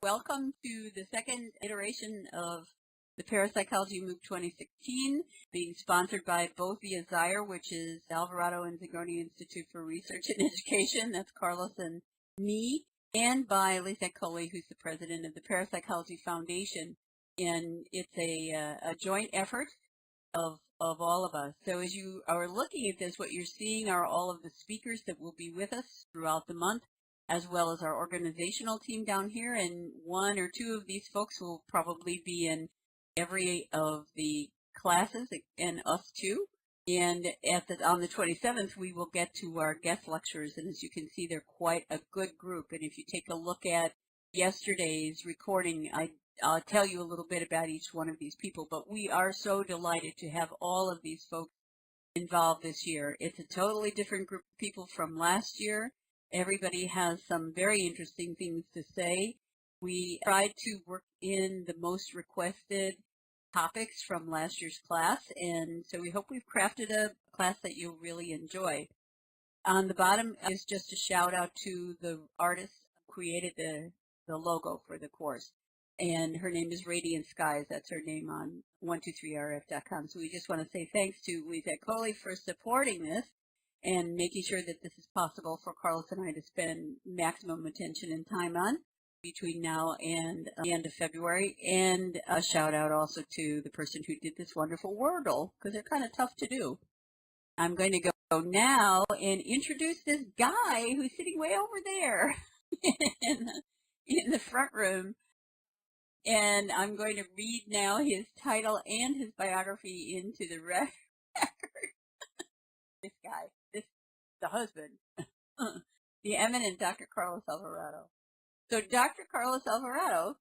Welcome to the second iteration of the Parapsychology MOOC 2016, being sponsored by both via Zazzle, which is Alvarado and Zingoni Institute for Research and Education, that's Carlos and me, and by Lisa Coley, who's the president of the Parapsychology Foundation. And it's a joint effort of all of us. So as you are looking at this, what you're seeing are all of the speakers that will be with us throughout the month, as well as our organizational team down here, and one or two of these folks will probably be in every of the classes, and us too. And on the 27th, we will get to our guest lecturers, and as you can see, they're quite a good group. And if you take a look at yesterday's recording, I'll tell you a little bit about each one of these people, but we are so delighted to have all of these folks involved this year. It's a totally different group of people from last year. Everybody has some very interesting things to say. We tried to work in the most requested topics from last year's class, and so we hope we've crafted a class that you'll really enjoy. On the bottom is just a shout out to the artist who created the logo for the course, and her name is Radiant Skies. That's her name on 123rf.com. So we just want to say thanks to Lisa Coley for supporting this and making sure that this is possible for Carlos and I to spend maximum attention and time on between now and the end of February. And a shout out also to the person who did this wonderful Wordle, because they're kind of tough to do. I'm going to go now and introduce this guy who's sitting way over there in the front room. And I'm going to read now his title and his biography into the record. This guy, the husband, the eminent Dr. Carlos Alvarado. So Dr. Carlos Alvarado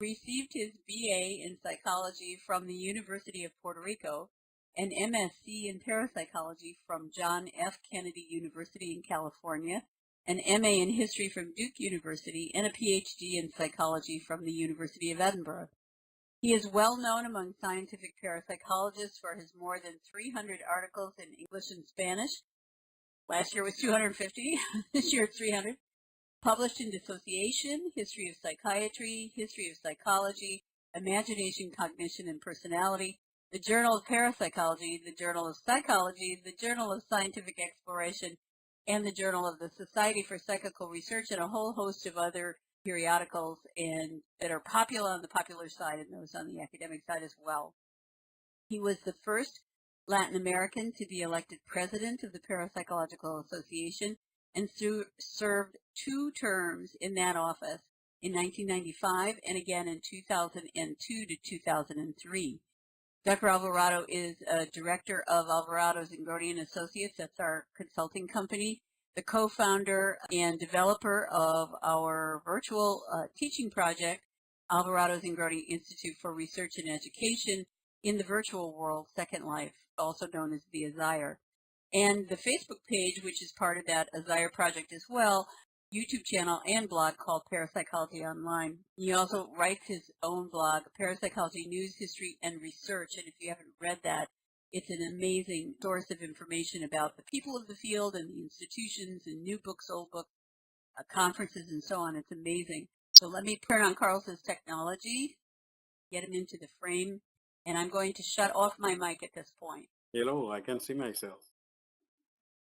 received his BA in psychology from the University of Puerto Rico, an MSc in parapsychology from John F. Kennedy University in California, an MA in history from Duke University, and a PhD in psychology from the University of Edinburgh. He is well known among scientific parapsychologists for his more than 300 articles in English and Spanish. Last year was 250, this year it's 300. Published in Dissociation, History of Psychiatry, History of Psychology, Imagination, Cognition, and Personality, the Journal of Parapsychology, the Journal of Psychology, the Journal of Scientific Exploration, and the Journal of the Society for Psychical Research, and a whole host of other periodicals and that are popular on the popular side and those on the academic side as well. He was the first Latin American to be elected president of the Parapsychological Association and served 2 terms in that office in 1995 and again in 2002 to 2003. Dr. Alvarado is a director of Alvarado Zingoni Associates, that's our consulting company, the co-founder and developer of our virtual teaching project, Alvarado Zingoni Institute for Research and Education in the Virtual World, Second Life, also known as the Azire. And the Facebook page, which is part of that Azire project as well, YouTube channel and blog called Parapsychology Online. He also writes his own blog, Parapsychology News, History, and Research, and if you haven't read that, it's an amazing source of information about the people of the field and the institutions and new books, old books, conferences, and so on. It's amazing. So let me turn on Carlos's technology, get him into the frame, and I'm going to shut off my mic at this point. Hello, I can see myself.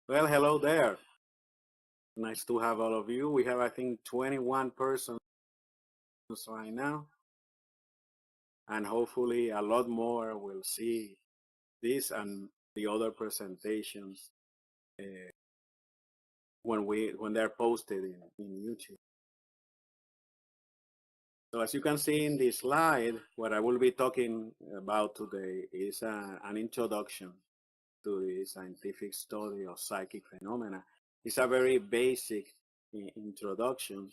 Well, hello there. Nice to have all of you. We have, I think, 21 persons right now. And hopefully a lot more will see this and the other presentations when they're posted in YouTube. So as you can see in this slide, what I will be talking about today is an introduction to the scientific study of psychic phenomena. It's a very basic introduction.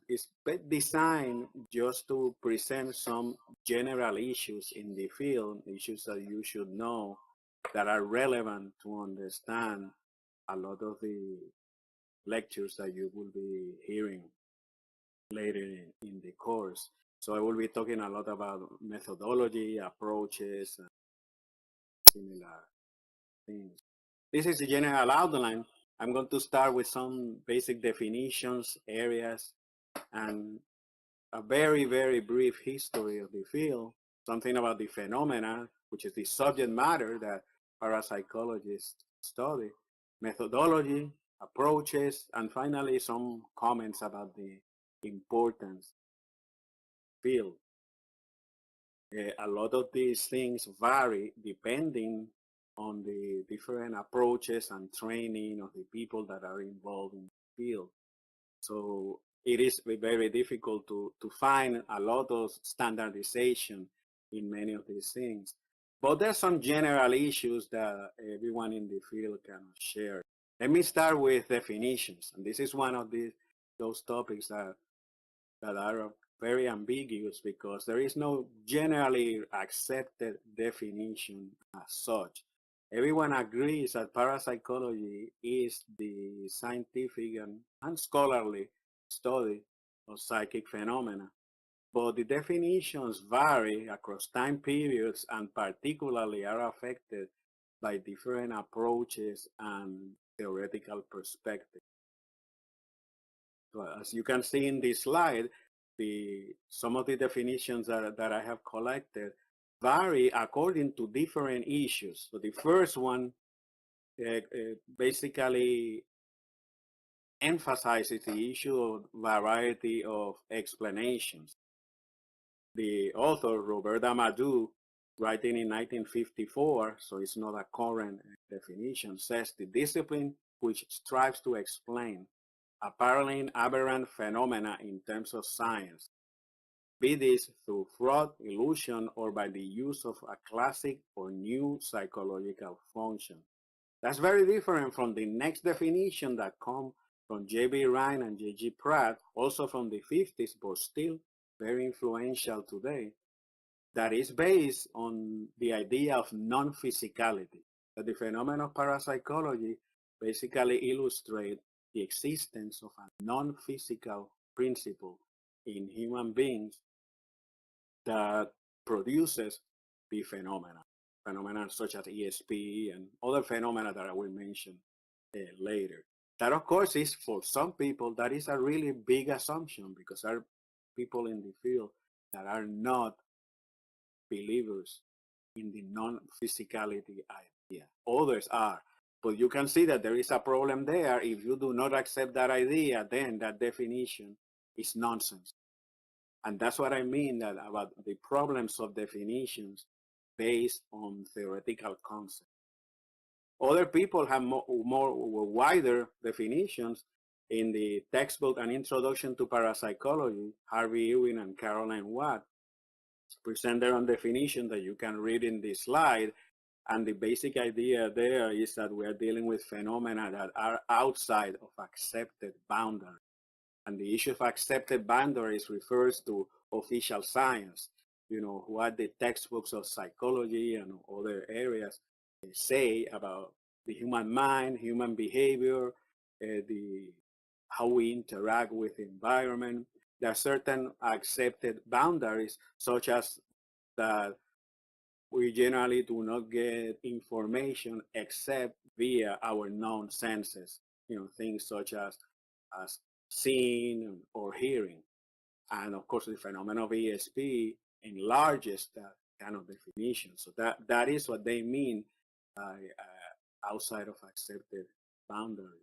It's designed just to present some general issues in the field, issues that you should know that are relevant to understand a lot of the lectures that you will be hearing later in the course. So I will be talking a lot about methodology, approaches, and similar things. This is the general outline. I'm going to start with some basic definitions, areas, and a very, very brief history of the field, something about the phenomena, which is the subject matter that parapsychologists study, methodology, approaches, and finally some comments about the importance field. A lot of these things vary depending on the different approaches and training of the people that are involved in the field. So it is very difficult to find a lot of standardization in many of these things. But there's some general issues that everyone in the field can share. Let me start with definitions. And this is one of those topics that are very ambiguous because there is no generally accepted definition as such. Everyone agrees that parapsychology is the scientific and scholarly study of psychic phenomena, but the definitions vary across time periods and particularly are affected by different approaches and theoretical perspectives. So as you can see in this slide, some of the definitions that I have collected vary according to different issues. So the first one basically emphasizes the issue of variety of explanations. The author, Roberta Madu, writing in 1954, so it's not a current definition, says the discipline which strives to explain apparently aberrant phenomena in terms of science, be this through fraud, illusion, or by the use of a classic or new psychological function. That's very different from the next definition that comes from J.B. Ryan and J.G. Pratt, also from the 50s, but still very influential today, that is based on the idea of non-physicality, that the phenomena of parapsychology basically illustrate the existence of a non-physical principle in human beings that produces the phenomena such as ESP and other phenomena that I will mention later. That, of course, is for some people, that is a really big assumption because there are people in the field that are not believers in the non-physicality idea. Others are. But you can see that there is a problem there. If you do not accept that idea, then that definition is nonsense. And that's what I mean that about the problems of definitions based on theoretical concepts. Other people have more wider definitions. In the textbook An Introduction to Parapsychology, Harvey Ewing and Caroline Watt present their own definition that you can read in this slide. And the basic idea there is that we are dealing with phenomena that are outside of accepted boundaries. And the issue of accepted boundaries refers to official science. You know, what the textbooks of psychology and other areas say about the human mind, human behavior, how we interact with the environment. There are certain accepted boundaries, such as that we generally do not get information except via our known senses. You know, things such as seeing or hearing. And of course, the phenomenon of ESP enlarges that kind of definition. So that is what they mean by outside of accepted boundaries.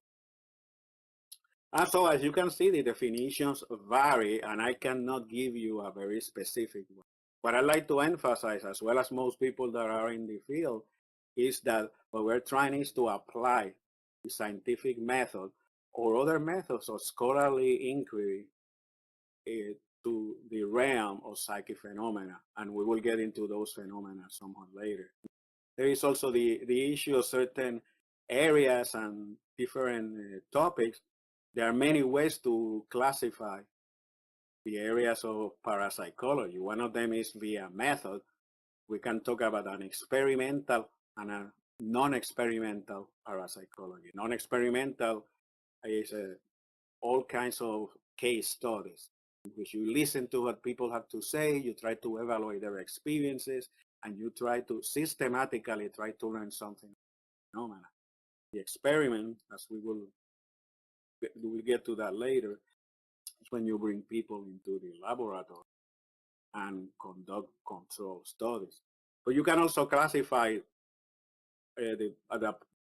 And so as you can see, the definitions vary, and I cannot give you a very specific one. What I like to emphasize, as well as most people that are in the field, is that what we're trying is to apply the scientific method or other methods of scholarly inquiry to the realm of psychic phenomena, and we will get into those phenomena somewhat later. There is also the issue of certain areas and different topics. There are many ways to classify the areas of parapsychology. One of them is via method. We can talk about an experimental and a non-experimental parapsychology. Non-experimental is all kinds of case studies in which you listen to what people have to say, you try to evaluate their experiences, and you try to systematically try to learn something phenomena. The experiment, as we will get to that later, when you bring people into the laboratory and conduct control studies. But you can also classify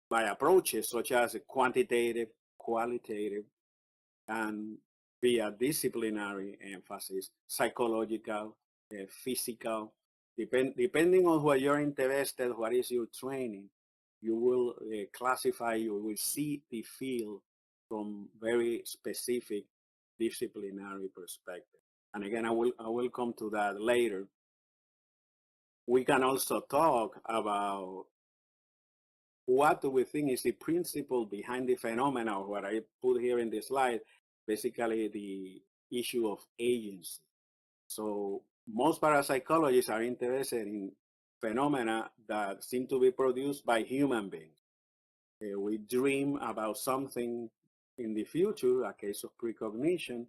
by approaches such as quantitative, qualitative, and via disciplinary emphasis, psychological, physical. Depending on what you're interested, what is your training, you will classify, you will see the field from very specific disciplinary perspective. And again, I will come to that later. We can also talk about what do we think is the principle behind the phenomena, or what I put here in the slide, basically the issue of agency. So most parapsychologists are interested in phenomena that seem to be produced by human beings. We dream about something in the future, a case of precognition.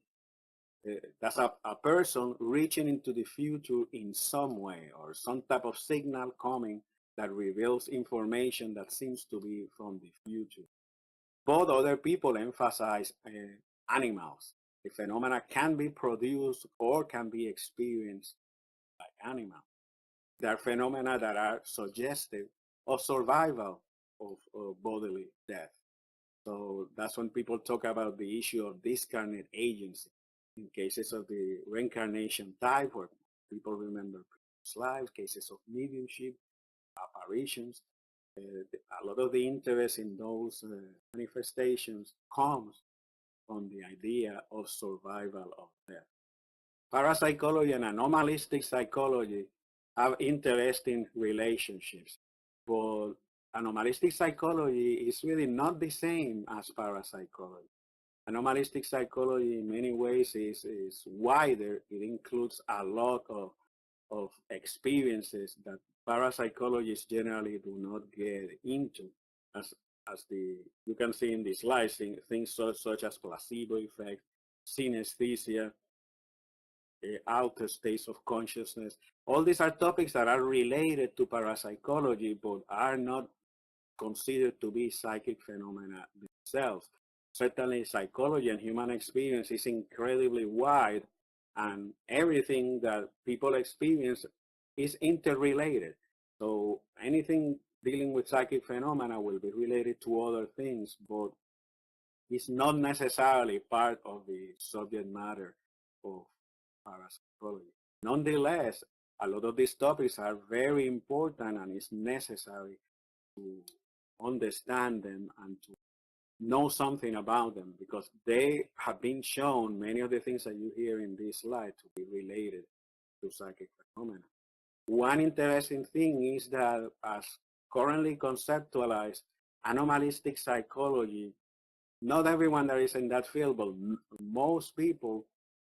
That's a person reaching into the future in some way, or some type of signal coming that reveals information that seems to be from the future. But other people emphasize animals. The phenomena can be produced or can be experienced by animals. There are phenomena that are suggestive of survival of bodily death. So that's when people talk about the issue of discarnate agency. In cases of the reincarnation type, where people remember previous lives, cases of mediumship, apparitions, a lot of the interest in those manifestations comes from the idea of survival of death. Parapsychology and anomalistic psychology have interesting relationships, but anomalistic psychology is really not the same as parapsychology. Anomalistic psychology in many ways is wider. It includes a lot of experiences that parapsychologists generally do not get into, as you can see in the slides, things such as placebo effect, synesthesia, outer states of consciousness. All these are topics that are related to parapsychology, but are not considered to be psychic phenomena themselves. Certainly, psychology and human experience is incredibly wide, and everything that people experience is interrelated. So anything dealing with psychic phenomena will be related to other things, but it's not necessarily part of the subject matter of parapsychology. Nonetheless, a lot of these topics are very important, and it's necessary to understand them and to know something about them, because they have been shown, many of the things that you hear in this slide, to be related to psychic phenomena. One interesting thing is that, as currently conceptualized, anomalistic psychology, not everyone that is in that field, but most people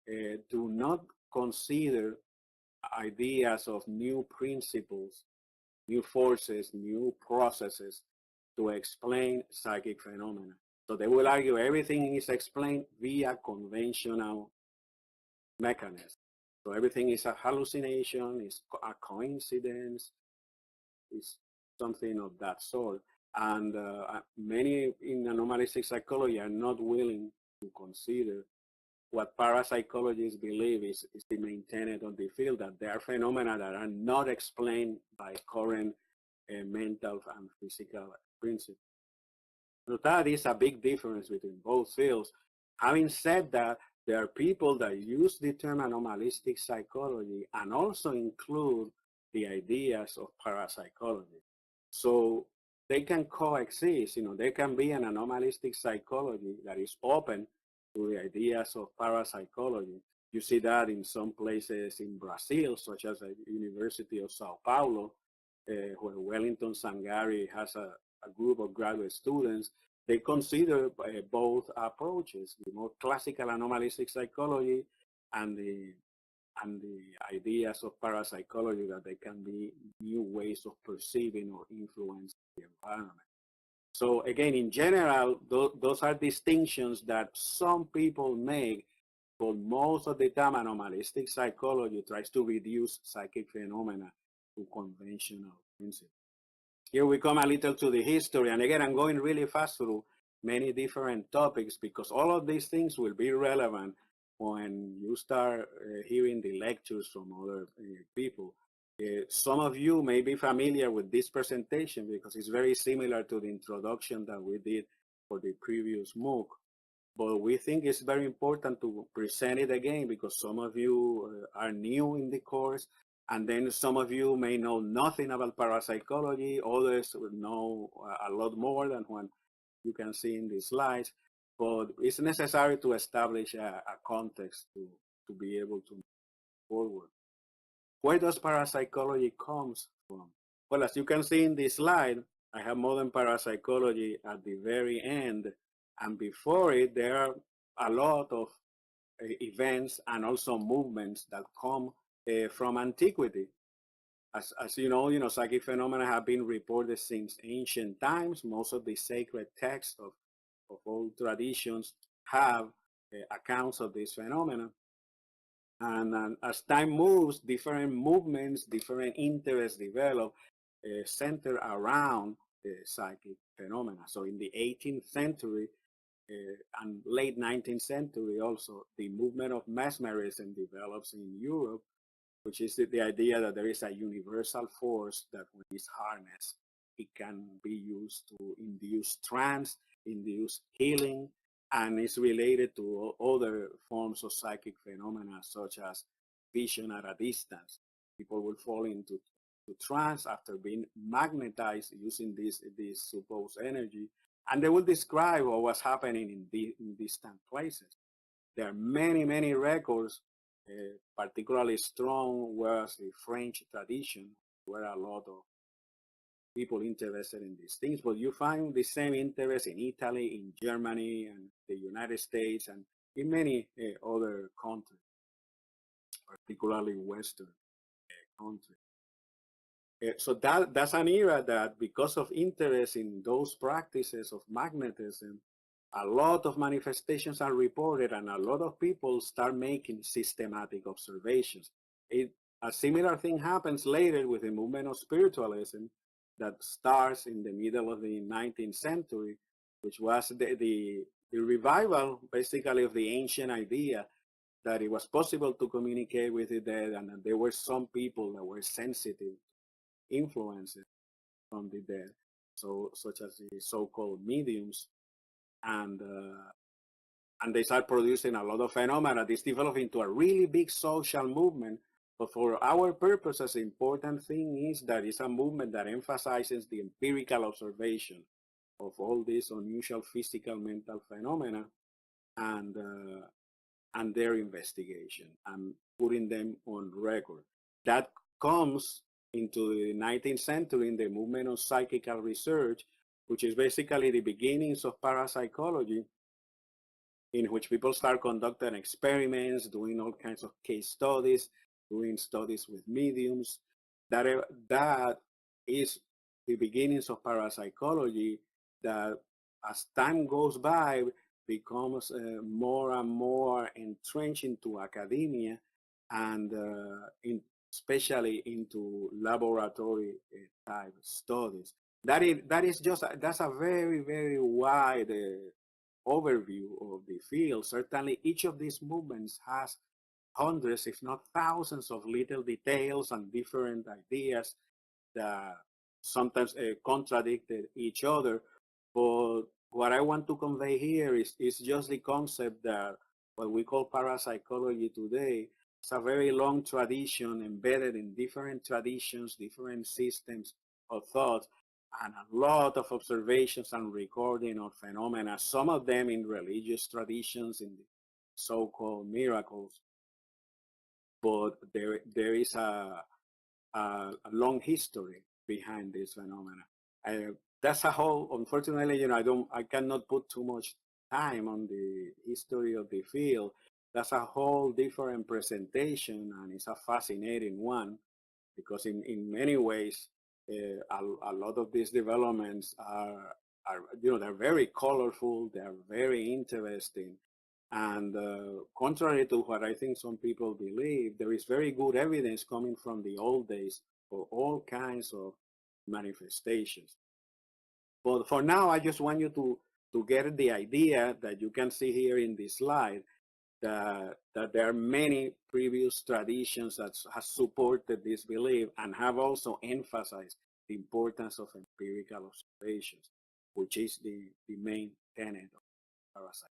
do not consider ideas of new principles, new forces, new processes to explain psychic phenomena. So they will argue everything is explained via conventional mechanisms. So everything is a hallucination, is a coincidence, is something of that sort. And many in anomalistic psychology are not willing to consider what parapsychologists believe is the main tenet of the field, that there are phenomena that are not explained by current mental and physical principles. So that is a big difference between both fields. Having said that, there are people that use the term anomalistic psychology and also include the ideas of parapsychology. So they can coexist. There can be an anomalistic psychology that is open to the ideas of parapsychology. You see that in some places in Brazil, such as the University of Sao Paulo, where Wellington Sangari has a group of graduate students. They consider both approaches, the more classical anomalistic psychology and the ideas of parapsychology, that they can be new ways of perceiving or influencing the environment. So again, in general, those are distinctions that some people make, but most of the time anomalistic psychology tries to reduce psychic phenomena to conventional principles. Here we come a little to the history, and again, I'm going really fast through many different topics because all of these things will be relevant when you start hearing the lectures from other people. Some of you may be familiar with this presentation because it's very similar to the introduction that we did for the previous MOOC. But we think it's very important to present it again because some of you are new in the course, and then some of you may know nothing about parapsychology. Others will know a lot more than what you can see in the slides. But it's necessary to establish a context to be able to move forward. Where does parapsychology comes from? Well, as you can see in this slide, I have modern parapsychology at the very end, and before it, there are a lot of events and also movements that come from antiquity. As you know, psychic phenomena have been reported since ancient times. Most of the sacred texts of all traditions have accounts of this phenomena. And as time moves, different movements, different interests develop, centered around the psychic phenomena. So in the 18th century and late 19th century also, the movement of mesmerism develops in Europe, which is the idea that there is a universal force that when it's harnessed, it can be used to induce trance, induce healing, and is related to other forms of psychic phenomena such as vision at a distance. People will fall into trance after being magnetized using this supposed energy, and they will describe what was happening in distant places. There are many, many records. Particularly strong was the French tradition, where a lot of people interested in these things, but you find the same interest in Italy, in Germany, and the United States, and in many other countries, particularly Western countries. So that's an era that, because of interest in those practices of magnetism, a lot of manifestations are reported and a lot of people start making systematic observations. A similar thing happens later with the movement of spiritualism that starts in the middle of the 19th century, which was the revival basically of the ancient idea that it was possible to communicate with the dead, and that there were some people that were sensitive influences from the dead, so such as the so-called mediums, and they start producing a lot of phenomena. This developed into a really big social movement. But for our purposes, the important thing is that it's a movement that emphasizes the empirical observation of all these unusual physical mental phenomena and their investigation and putting them on record. That comes into the 19th century in the movement of psychical research, which is basically the beginnings of parapsychology, in which people start conducting experiments, doing all kinds of case studies, doing studies with mediums. That is the beginnings of parapsychology that, as time goes by, becomes more and more entrenched into academia and especially into laboratory type studies. That's a very, very wide overview of the field. Certainly each of these movements has hundreds, if not thousands, of little details and different ideas that sometimes contradicted each other. But what I want to convey here is just the concept that what we call parapsychology today is a very long tradition embedded in different traditions, different systems of thought, and a lot of observations and recording of phenomena, some of them in religious traditions, in the so-called miracles. But there is a long history behind this phenomena. That's a whole, unfortunately, I cannot put too much time on the history of the field. That's a whole different presentation, and it's a fascinating one because in many ways, a lot of these developments are they're very colorful, they're very interesting. And contrary to what I think some people believe, there is very good evidence coming from the old days for all kinds of manifestations. But for now, I just want you to get the idea that you can see here in this slide, that there are many previous traditions that have supported this belief and have also emphasized the importance of empirical observations, which is the main tenet of parapsychology.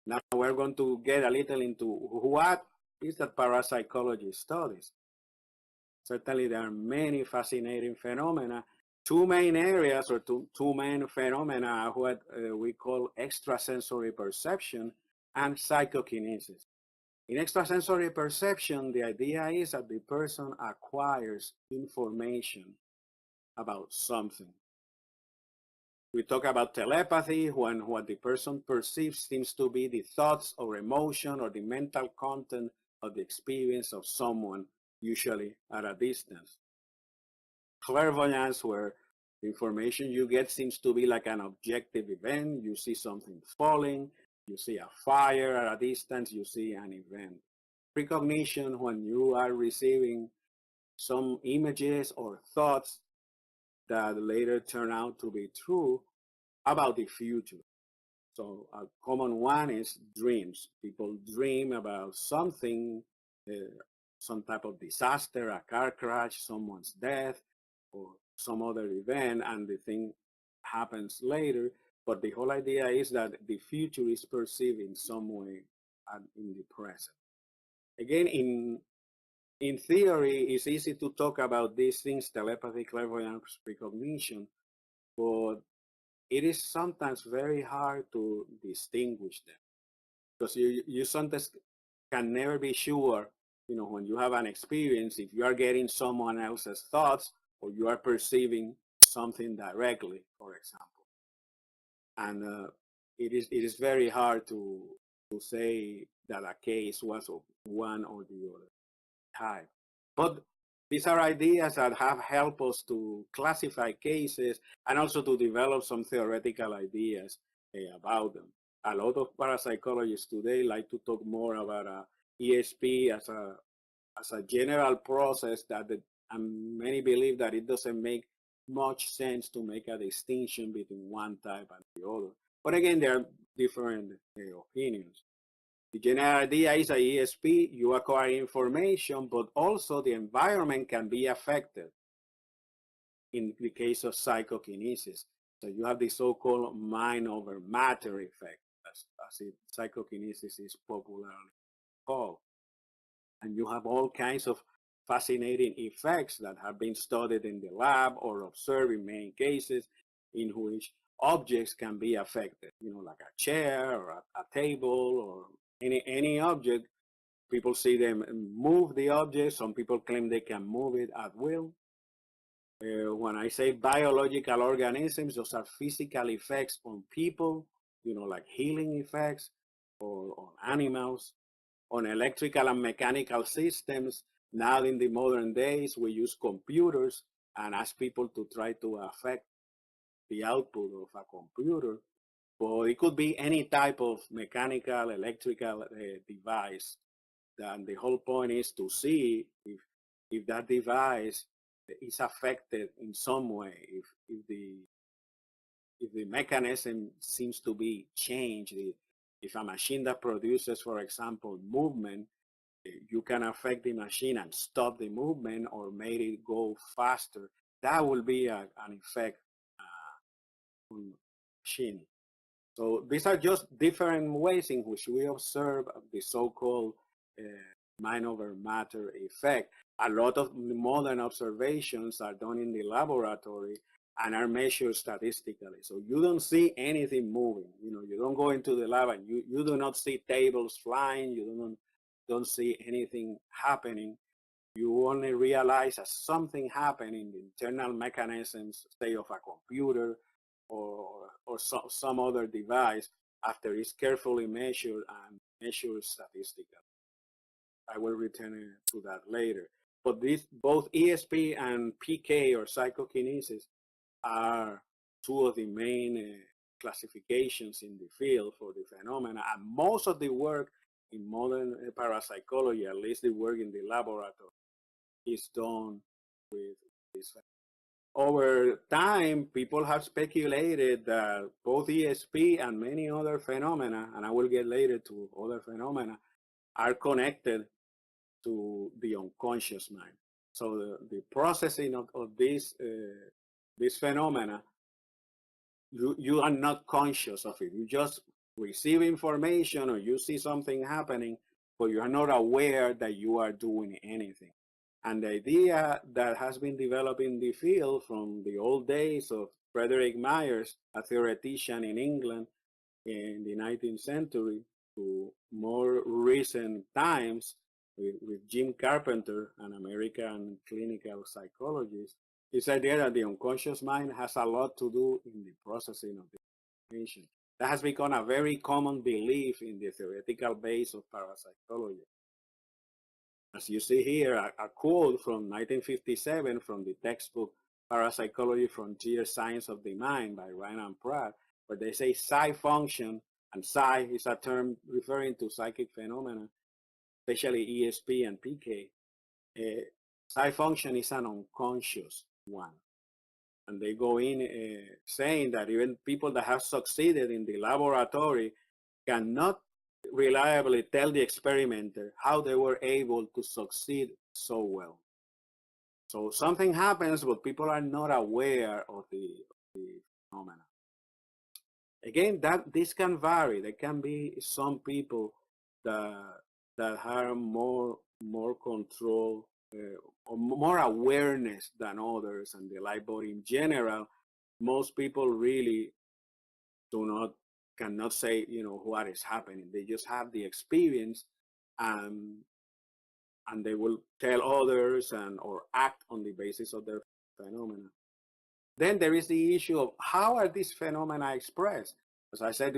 Now we're going to get a little into what is that parapsychology studies. Certainly there are many fascinating phenomena. Two main areas or two main phenomena are what we call extrasensory perception and psychokinesis. In extrasensory perception, the idea is that the person acquires information about something. We talk about telepathy when what the person perceives seems to be the thoughts or emotion or the mental content of the experience of someone, usually at a distance. Clairvoyance, where the information you get seems to be like an objective event. You see something falling, you see a fire at a distance, you see an event. Precognition, when you are receiving some images or thoughts that later turn out to be true about the future. So a common one is dreams. People dream about something, some type of disaster, a car crash, someone's death, or some other event, and the thing happens later. But the whole idea is that the future is perceived in some way in the present. Again, in theory, it's easy to talk about these things, telepathy, clairvoyance, precognition, but it is sometimes very hard to distinguish them because you sometimes can never be sure, when you have an experience, if you are getting someone else's thoughts or you are perceiving something directly, for example. And it is very hard to say that a case was of one or the other type. But these are ideas that have helped us to classify cases and also to develop some theoretical ideas about them. A lot of parapsychologists today like to talk more about ESP as a general process and many believe that it doesn't make much sense to make a distinction between one type and the other. But again, there are different opinions. The general idea is that ESP, you acquire information, but also the environment can be affected in the case of psychokinesis. So you have the so-called mind over matter effect, as psychokinesis is popularly called. And you have all kinds of fascinating effects that have been studied in the lab or observed in many cases in which objects can be affected, like a chair or a table or any object. People see them move the object. Some people claim they can move it at will. When I say biological organisms, those are physical effects on people, like healing effects, or on animals, on electrical and mechanical systems. Now in the modern days, we use computers and ask people to try to affect the output of a computer. But it could be any type of mechanical, electrical device. And the whole point is to see if that device is affected in some way, if the mechanism seems to be changed. If a machine that produces, for example, movement, you can affect the machine and stop the movement or make it go faster. That will be an effect on the machine. So these are just different ways in which we observe the so-called mind over matter effect. A lot of modern observations are done in the laboratory and are measured statistically. So you don't see anything moving. You don't go into the lab and you do not see tables flying. You don't see anything happening. You only realize that something happened in the internal mechanisms, say, of a computer or some other device after it's carefully measured and measured statistically. I will return to that later. But both ESP and PK or psychokinesis are two of the main classifications in the field for the phenomena. And most of the work in modern parapsychology, at least the work in the laboratory, is done with this phenomena. over time, people have speculated that both ESP and many other phenomena, and I will get later to other phenomena, are connected to the unconscious mind. So the processing of this phenomena, you are not conscious of it. You just receive information or you see something happening, but you are not aware that you are doing anything. And the idea that has been developed in the field from the old days of Frederick Myers, a theoretician in England in the 19th century, to more recent times with Jim Carpenter, an American clinical psychologist, is idea that the unconscious mind has a lot to do in the processing of the information. That has become a very common belief in the theoretical base of parapsychology. As you see here, a quote from 1957 from the textbook Parapsychology Frontier Science of the Mind by Ryan and Pratt, where they say psi function, and psi is a term referring to psychic phenomena, especially ESP and PK. Psi function is an unconscious one. And they go in saying that even people that have succeeded in the laboratory cannot reliably tell the experimenter how they were able to succeed so well. So something happens, but people are not aware of the phenomena. Again, this can vary. There can be some people that have more control or more awareness than others and the light, but in general, most people really cannot say, what is happening. They just have the experience, and they will tell others or act on the basis of their phenomena. Then there is the issue of how are these phenomena expressed? As I said,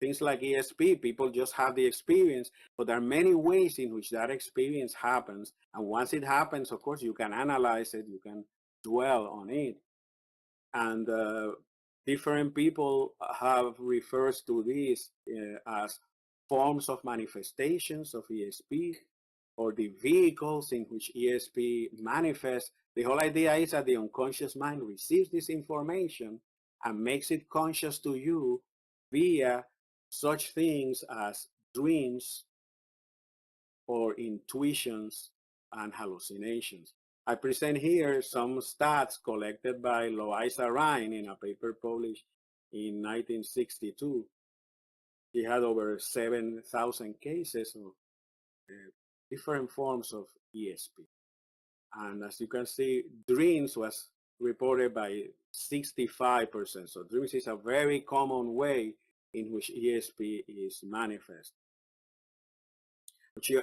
things like ESP, people just have the experience, but there are many ways in which that experience happens. And once it happens, of course, you can analyze it, you can dwell on it. And different people have refers to these as forms of manifestations of ESP, or the vehicles in which ESP manifests. The whole idea is that the unconscious mind receives this information and makes it conscious to you via such things as dreams or intuitions and hallucinations. I present here some stats collected by Loisa Rhine in a paper published in 1962. He had over 7,000 cases of different forms of ESP. And as you can see, dreams was reported by 65%. So dreams is a very common way in which ESP is manifest.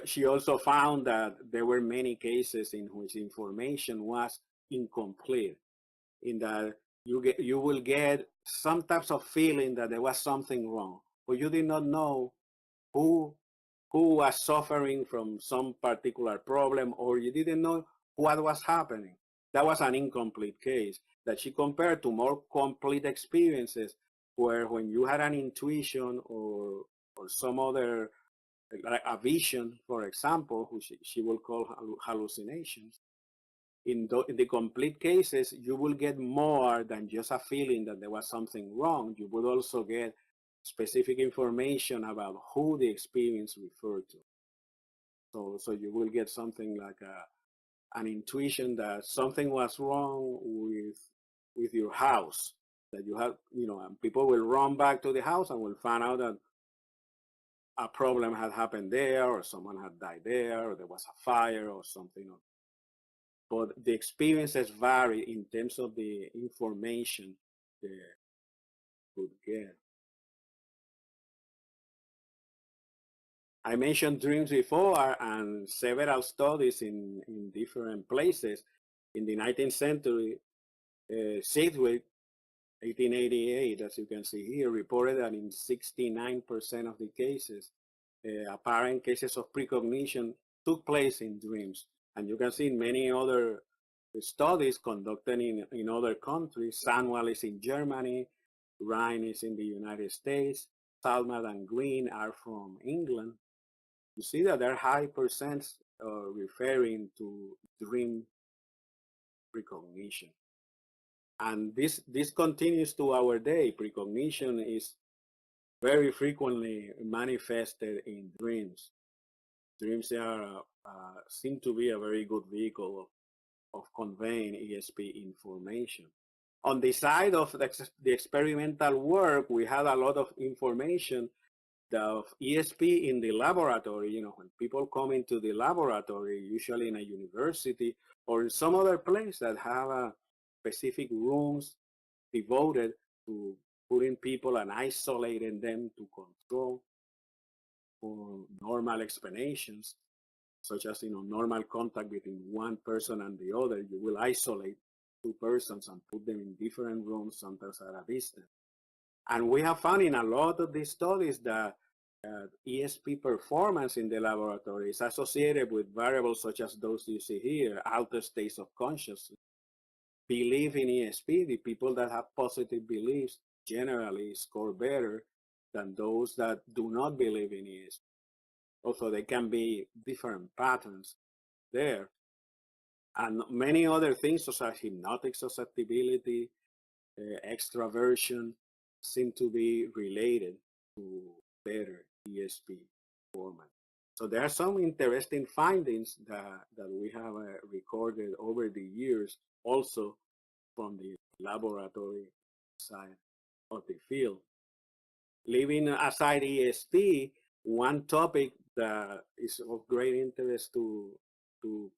She also found that there were many cases in which information was incomplete, in that you will get some types of feeling that there was something wrong, but you did not know who was suffering from some particular problem, or you didn't know what was happening. That was an incomplete case that she compared to more complete experiences where when you had an intuition or some other, like a vision, for example, which she will call hallucinations. In the complete cases, you will get more than just a feeling that there was something wrong. You will also get specific information about who the experience referred to. So you will get something like an intuition that something was wrong with your house, that you have, and people will run back to the house and will find out that a problem had happened there, or someone had died there, or there was a fire or something. But the experiences vary in terms of the information they could get. I mentioned dreams before, and several studies in different places. In the 19th century, Sidgwick, 1888, as you can see here, reported that in 69% of the cases, apparent cases of precognition took place in dreams. And you can see in many other studies conducted in other countries. Sandwell is in Germany, Rhine is in the United States, Salmad and Green are from England. You see that there are high percents referring to dream precognition. And this continues to our day. Precognition is very frequently manifested in dreams. Dreams are seem to be a very good vehicle of conveying ESP information. On the side of the experimental work, we had a lot of information of ESP in the laboratory. You know, when people come into the laboratory, usually in a university or in some other place that have specific rooms devoted to putting people and isolating them to control for normal explanations, such as normal contact between one person and the other. You will isolate two persons and put them in different rooms, sometimes at a distance. And we have found in a lot of these studies that ESP performance in the laboratory is associated with variables such as those you see here: altered states of consciousness, belief in ESP. The people that have positive beliefs generally score better than those that do not believe in ESP. Also, there can be different patterns there. And many other things, such as hypnotic susceptibility, extraversion, seem to be related to better ESP performance. So there are some interesting findings that we have recorded over the years, also from the laboratory side of the field. Leaving aside ESP, one topic that is of great interest to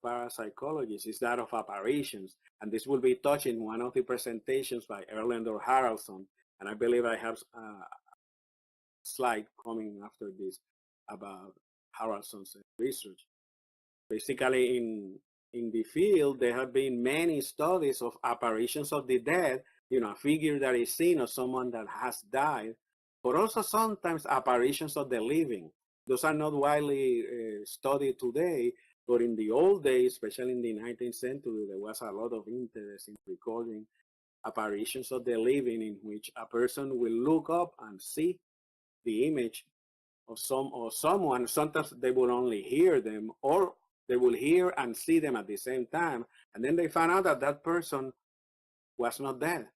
parapsychologists is that of apparitions. And this will be touched in one of the presentations by Erlendor Haraldsson. And I believe I have a slide coming after this about Haraldsson's research. Basically, in the field, there have been many studies of apparitions of the dead, a figure that is seen of someone that has died, but also sometimes apparitions of the living. Those are not widely studied today, but in the old days, especially in the 19th century, there was a lot of interest in recording apparitions of the living, in which a person will look up and see the image of someone. Sometimes they will only hear them, or they will hear and see them at the same time, and then they find out that that person was not dead,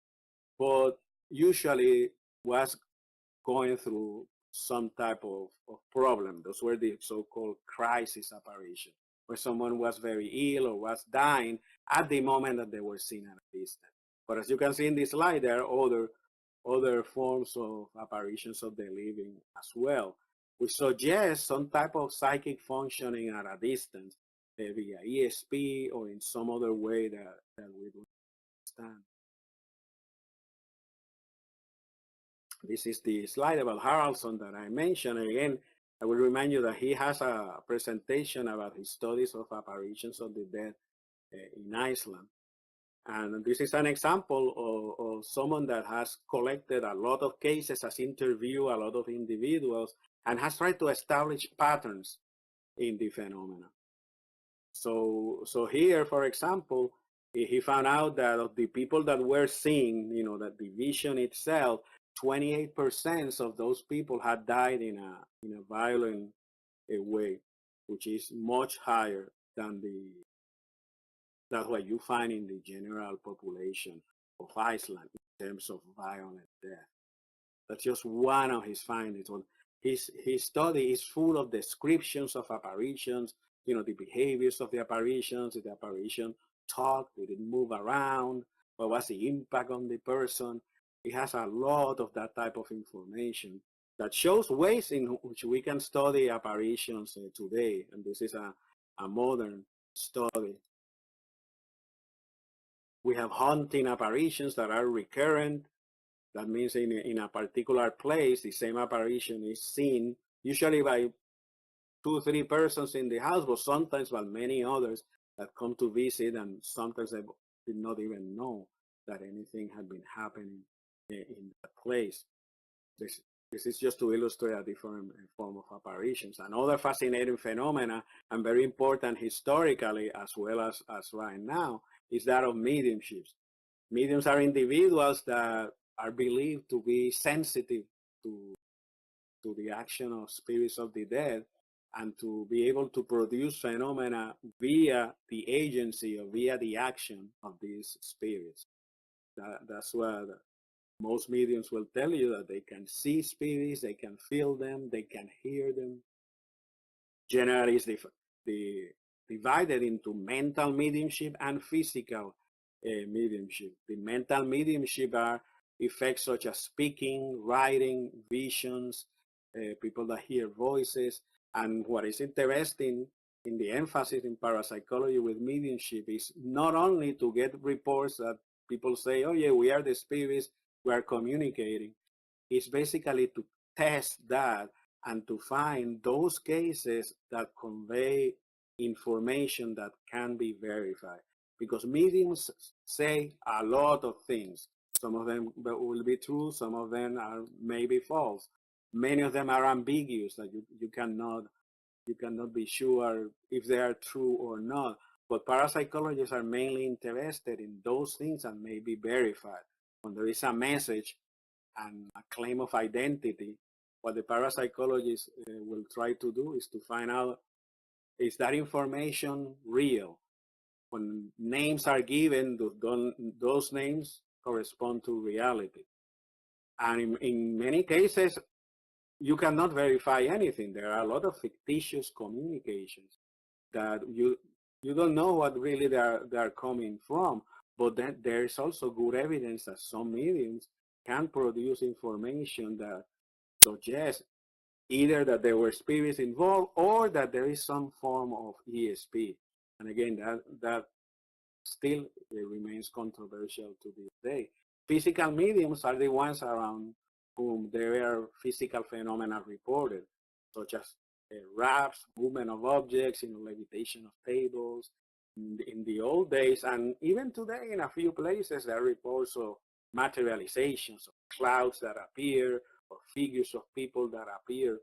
but usually was going through some type of problem. Those were the so-called crisis apparition, where someone was very ill or was dying at the moment that they were seen at a distance. But as you can see in this slide, there are other forms of apparitions of the living as well, which suggest some type of psychic functioning at a distance, via ESP or in some other way that we don't understand. This is the slide about Haraldsson that I mentioned. Again, I will remind you that he has a presentation about his studies of apparitions of the dead in Iceland. And this is an example of someone that has collected a lot of cases, has interviewed a lot of individuals, and has tried to establish patterns in the phenomena. So here, for example, he found out that of the people that were seeing, that the vision itself, 28% of those people had died in a violent way, which is much higher than that's what you find in the general population of Iceland in terms of violent death. That's just one of his findings. His study is full of descriptions of apparitions, the behaviors of the apparitions. Did the apparition talk? Did it move around? What was the impact on the person? He has a lot of that type of information that shows ways in which we can study apparitions today. And this is a modern study. We have haunting apparitions that are recurrent. That means in a particular place, the same apparition is seen, usually by 2 or 3 persons in the house, but sometimes by many others that come to visit, and sometimes they did not even know that anything had been happening in that place. This is just to illustrate a different form of apparitions. Another fascinating phenomena, and very important historically as well as right now, is that of mediumships. Mediums are individuals that are believed to be sensitive to the action of spirits of the dead, and to be able to produce phenomena via the agency or via the action of these spirits. That's what most mediums will tell you, that they can see spirits, they can feel them, they can hear them. Generally, it's divided into mental mediumship and physical mediumship. The mental mediumship are effects such as speaking, writing, visions, people that hear voices. And what is interesting in the emphasis in parapsychology with mediumship is not only to get reports that people say, oh yeah, we are the spirits, we are communicating. It's basically to test that and to find those cases that convey information that can be verified. Because mediums say a lot of things. Some of them will be true, some of them are maybe false. Many of them are ambiguous, that you cannot be sure if they are true or not. But parapsychologists are mainly interested in those things and may be verified. When there is a message and a claim of identity, what the parapsychologists will try to do is to find out, is that information real? When names are given, those names correspond to reality. And in many cases, you cannot verify anything. There are a lot of fictitious communications that you don't know what really they are coming from. But then there is also good evidence that some mediums can produce information that suggests either that there were spirits involved or that there is some form of ESP. And again, that still remains controversial to this day. Physical mediums are the ones around whom there are physical phenomena reported, such as wraps, movement of objects, levitation of tables. In the old days, and even today in a few places, there are reports of materializations, of clouds that appear, or figures of people that appear.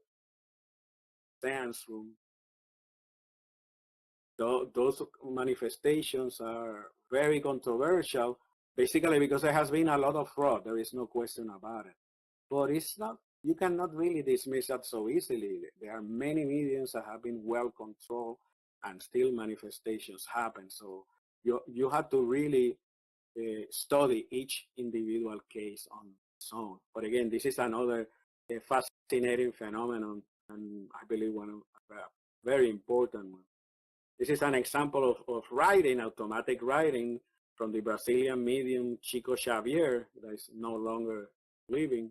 Dance room. Those manifestations are very controversial, basically because there has been a lot of fraud. There is no question about it. But it's not, you cannot really dismiss that so easily. There are many mediums that have been well controlled and still manifestations happen. So you have to really study each individual case on its own. But again, this is another fascinating phenomenon, and I believe one of a very important one. This is an example of writing, automatic writing, from the Brazilian medium Chico Xavier, that is no longer living.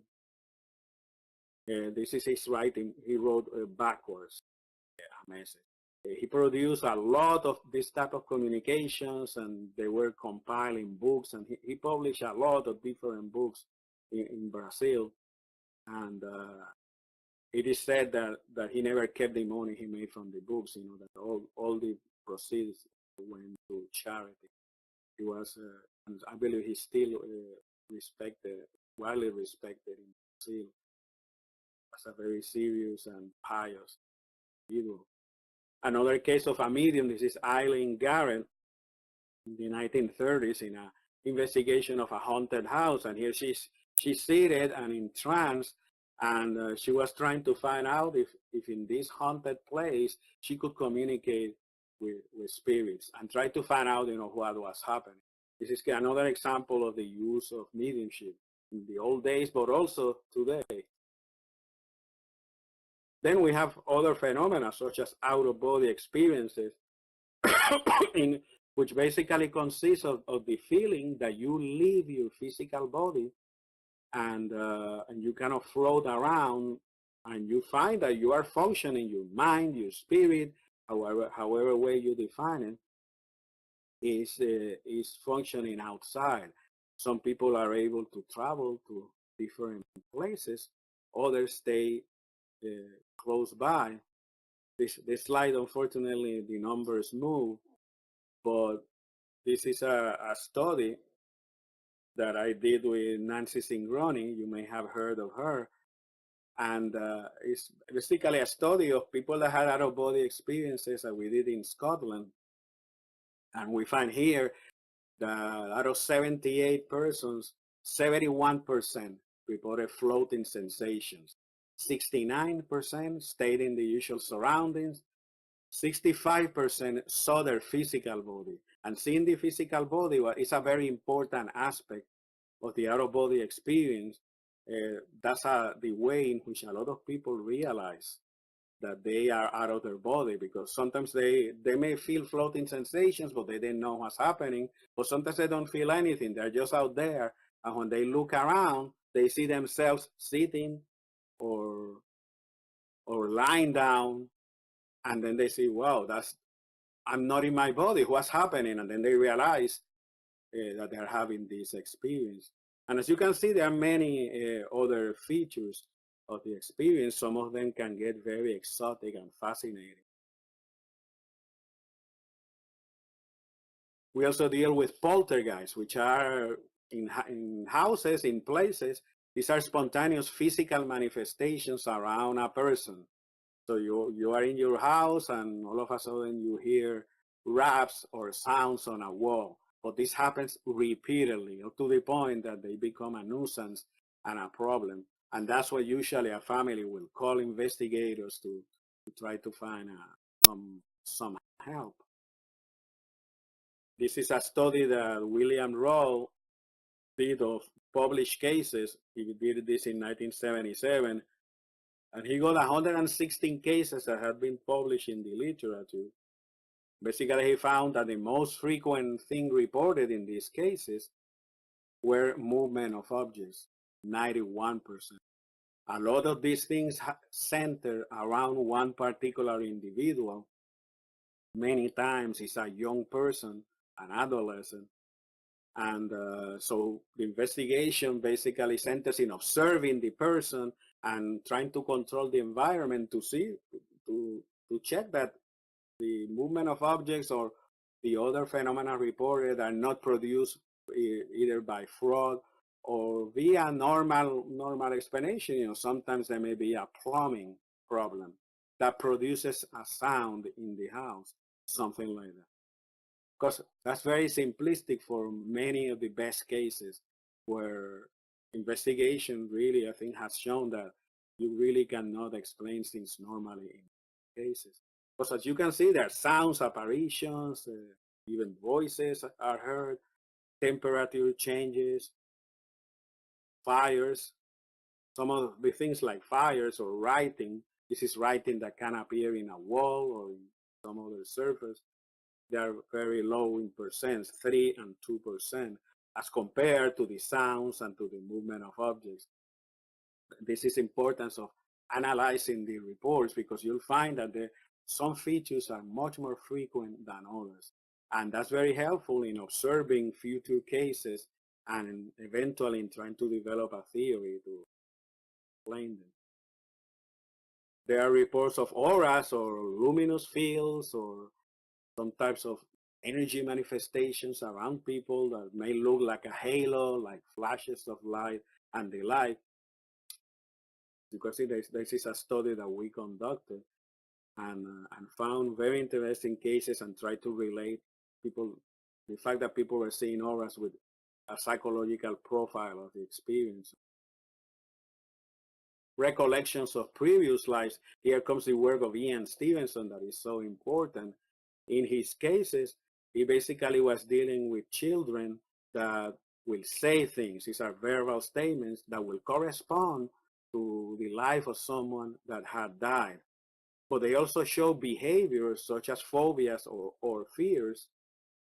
This is his writing. He wrote backwards a message. He produced a lot of this type of communications, and they were compiled in books, and he published a lot of different books in Brazil. And it is said that he never kept the money he made from the books, that all the proceeds went to charity. He was, and I believe he's still respected, widely respected in Brazil as a very serious and pious individual. Another case of a medium, this is Eileen Garrett in the 1930s in an investigation of a haunted house. And here she's seated and in trance, and she was trying to find out if in this haunted place she could communicate with spirits and try to find out, what was happening. This is another example of the use of mediumship in the old days, but also today. Then we have other phenomena such as out-of-body experiences, in which basically consists of the feeling that you leave your physical body and you kind of float around, and you find that you are functioning, your mind, your spirit, however way you define it, is functioning outside. Some people are able to travel to different places, others stay close by. This slide, unfortunately, the numbers move, but this is a study that I did with Nancy Singroni. You may have heard of her. And it's basically a study of people that had out-of-body experiences that we did in Scotland. And we find here that out of 78 persons, 71% reported floating sensations. 69% stayed in the usual surroundings. 65% saw their physical body. And seeing the physical body is a very important aspect of the out-of-body experience, that's the way in which a lot of people realize that they are out of their body, because sometimes they may feel floating sensations, but they didn't know what's happening. But sometimes they don't feel anything. They're just out there. And when they look around, they see themselves sitting or lying down. And then they say, wow, I'm not in my body. What's happening? And then they realize that they're having this experience. And as you can see, there are many other features of the experience. Some of them can get very exotic and fascinating. We also deal with poltergeists, which are in houses, in places. These are spontaneous physical manifestations around a person. So you are in your house and all of a sudden you hear raps or sounds on a wall. But this happens repeatedly, up to the point that they become a nuisance and a problem. And that's why usually a family will call investigators to try to find some help. This is a study that William Rowe did of published cases. He did this in 1977. And he got 116 cases that had been published in the literature. Basically, he found that the most frequent thing reported in these cases were movement of objects, 91%. A lot of these things center around one particular individual. Many times it's a young person, an adolescent. And so the investigation basically centers in observing the person and trying to control the environment to see, to check that the movement of objects or the other phenomena reported are not produced either by fraud or via normal explanation. You know, sometimes there may be a plumbing problem that produces a sound in the house, something like that. Because that's very simplistic for many of the best cases where investigation really, I think, has shown that you really cannot explain things normally in cases. Because as you can see, there are sounds, apparitions, even voices are heard, temperature changes, fires. Some of the things like fires or writing, this is writing that can appear in a wall or in some other surface. They are very low in percent, 3 and 2%, as compared to the sounds and to the movement of objects. This is importance of analyzing the reports, because you'll find that some features are much more frequent than others. And that's very helpful in observing future cases and eventually in trying to develop a theory to explain them. There are reports of auras or luminous fields or some types of energy manifestations around people that may look like a halo, like flashes of light and the light. You can see this is a study that we conducted and found very interesting cases and tried to relate the fact that people were seeing auras with a psychological profile of the experience. Recollections of previous lives. Here comes the work of Ian Stevenson that is so important. In his cases, he basically was dealing with children that will say things. These are verbal statements that will correspond to the life of someone that had died. But they also show behaviors such as phobias or fears,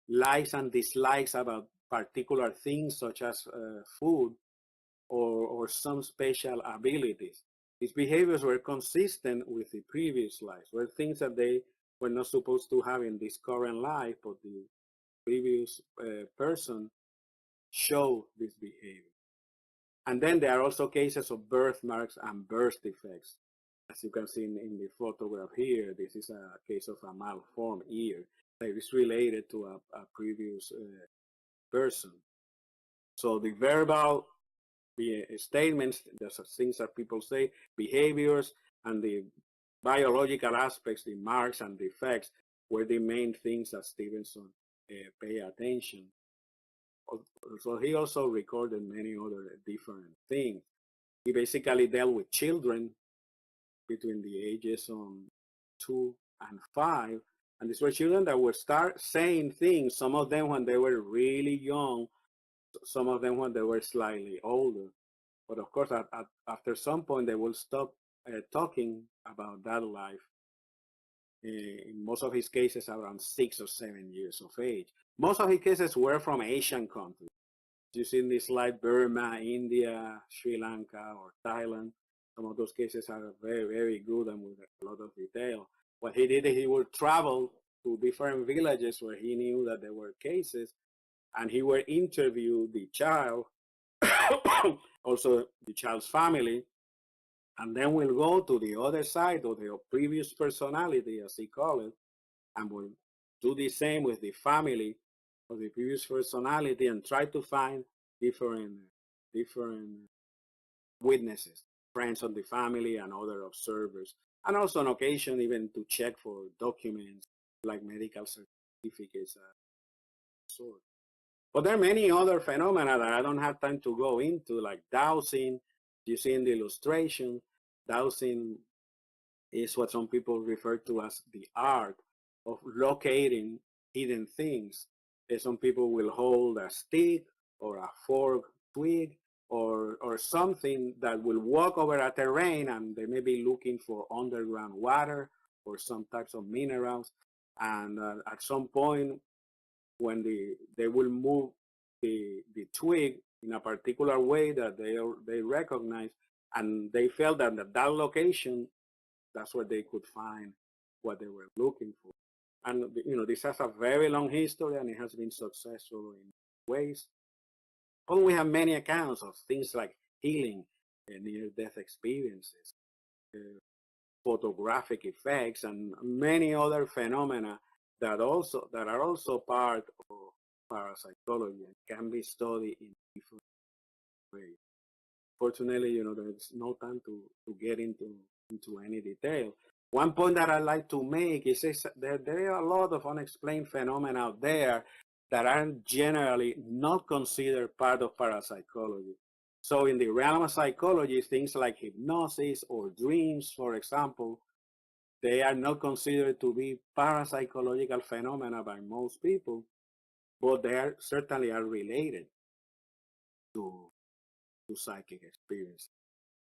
likes and dislikes about particular things such as food or some special abilities. These behaviors were consistent with the previous lives, were things that they were not supposed to have in this current life, but the previous person showed this behavior. And then there are also cases of birthmarks and birth defects. As you can see in the photograph here, this is a case of a malformed ear that is related to a previous person. So the verbal statements, there's things that people say, behaviors, and the biological aspects, the marks and defects, were the main things that Stevenson paid attention. So he also recorded many other different things. He basically dealt with children between the ages of 2 and 5, and these were children that would start saying things, some of them when they were really young, some of them when they were slightly older. But of course, after some point, they will stop talking about that life. In most of his cases, around 6 or 7 years of age. Most of his cases were from Asian countries. You see in this slide, Burma, India, Sri Lanka, or Thailand. Some of those cases are very, very good and with a lot of detail. What he did, he would travel to different villages where he knew that there were cases, and he would interview the child, also the child's family, and then we'll go to the other side of the previous personality, as he called it, and we'll do the same with the family of the previous personality and try to find different witnesses, friends of the family and other observers, and also on occasion even to check for documents like medical certificates and sort. But there are many other phenomena that I don't have time to go into, like dowsing. You see in the illustration, dowsing is what some people refer to as the art of locating hidden things. Some people will hold a stick or a fork twig or something that will walk over a terrain, and they may be looking for underground water or some types of minerals. And at some point, when they will move the twig in a particular way that they recognize, and they felt that at that location, that's where they could find what they were looking for. And this has a very long history, and it has been successful in ways. But we have many accounts of things like healing, near-death experiences, photographic effects, and many other phenomena that are also part of parapsychology and can be studied in different ways. Fortunately, there's no time to get into any detail. One point that I like to make is that there are a lot of unexplained phenomena out there that are generally not considered part of parapsychology. So in the realm of psychology, things like hypnosis or dreams, for example, they are not considered to be parapsychological phenomena by most people, but they certainly are related to psychic experience.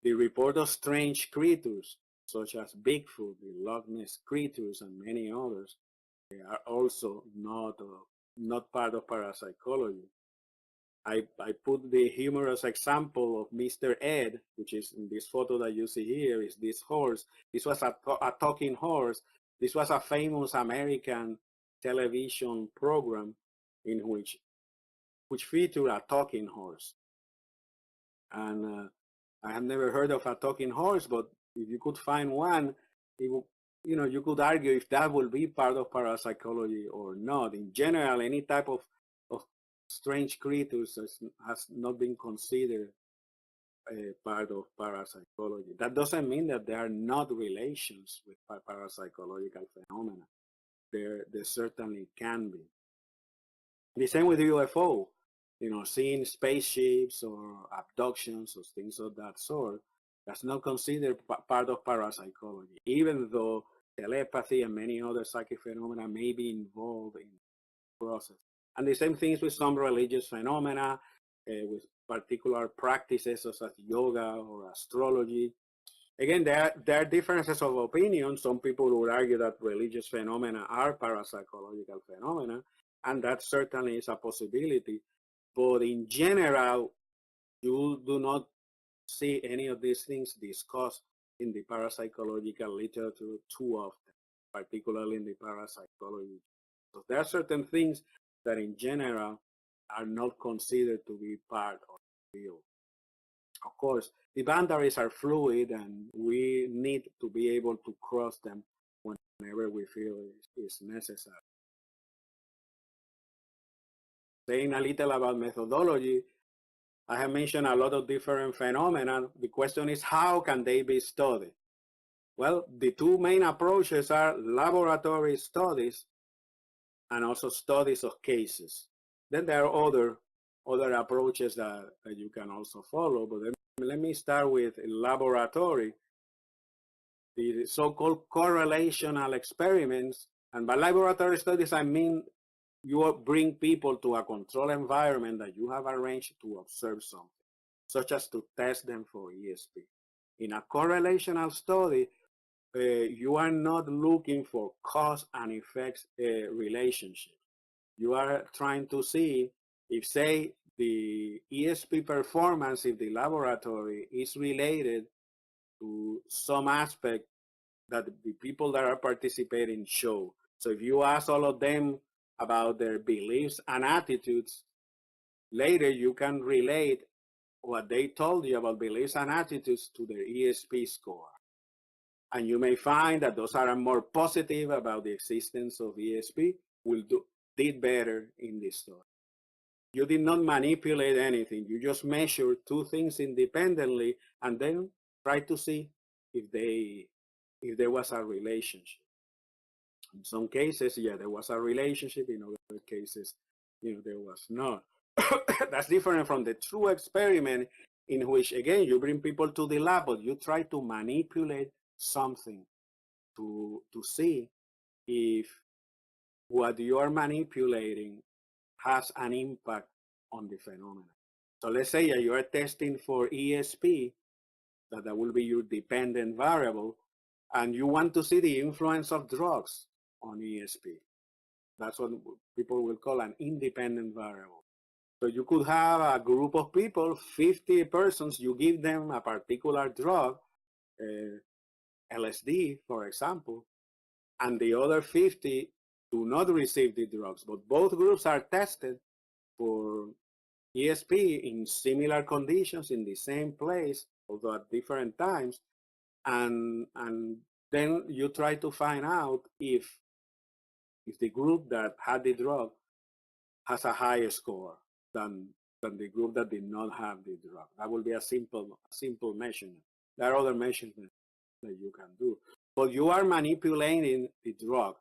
The report of strange creatures, such as Bigfoot, the Loch Ness creatures, and many others, they are also not part of parapsychology. I put the humorous example of Mr. Ed, which is in this photo that you see here, is this horse. This was a talking horse. This was a famous American television program in which featured a talking horse. And I have never heard of a talking horse, but if you could find one, it would, you could argue if that will be part of parapsychology or not. In general, any type of strange creatures has not been considered part of parapsychology. That doesn't mean that there are not relations with parapsychological phenomena. There certainly can be. The same with UFO. Seeing spaceships or abductions or things of that sort, that's not considered part of parapsychology, even though telepathy and many other psychic phenomena may be involved in the process. And the same things with some religious phenomena, with particular practices such as yoga or astrology. Again, there are differences of opinion. Some people would argue that religious phenomena are parapsychological phenomena, and that certainly is a possibility. But in general, you do not see any of these things discussed in the parapsychological literature too often, particularly in the parapsychology. So there are certain things that in general are not considered to be part of the field. Of course, the boundaries are fluid, and we need to be able to cross them whenever we feel is necessary. Saying a little about methodology, I have mentioned a lot of different phenomena. The question is, how can they be studied? Well, the two main approaches are laboratory studies and also studies of cases. Then there are other approaches that you can also follow, but let me start with laboratory, the so-called correlational experiments. And by laboratory studies, I mean you bring people to a controlled environment that you have arranged to observe something, such as to test them for ESP. In a correlational study, you are not looking for cause and effects relationship. You are trying to see if, say, the ESP performance in the laboratory is related to some aspect that the people that are participating show. So if you ask all of them about their beliefs and attitudes, later you can relate what they told you about beliefs and attitudes to their ESP score. And you may find that those are more positive about the existence of ESP did better in this story. You did not manipulate anything. You just measured two things independently and then try to see if there was a relationship. In some cases, yeah, there was a relationship. In other cases, there was not. That's different from the true experiment in which, again, you bring people to the lab, but you try to manipulate something to see if what you are manipulating has an impact on the phenomena. So let's say you are testing for ESP, that will be your dependent variable, and you want to see the influence of drugs on ESP. That's what people will call an independent variable. So you could have a group of people, 50 persons, you give them a particular drug, LSD, for example, and the other 50 do not receive the drugs, but both groups are tested for ESP in similar conditions in the same place, although at different times, and then you try to find out if the group that had the drug has a higher score than the group that did not have the drug. That will be a simple measurement. There are other measurements that you can do, but you are manipulating the drug.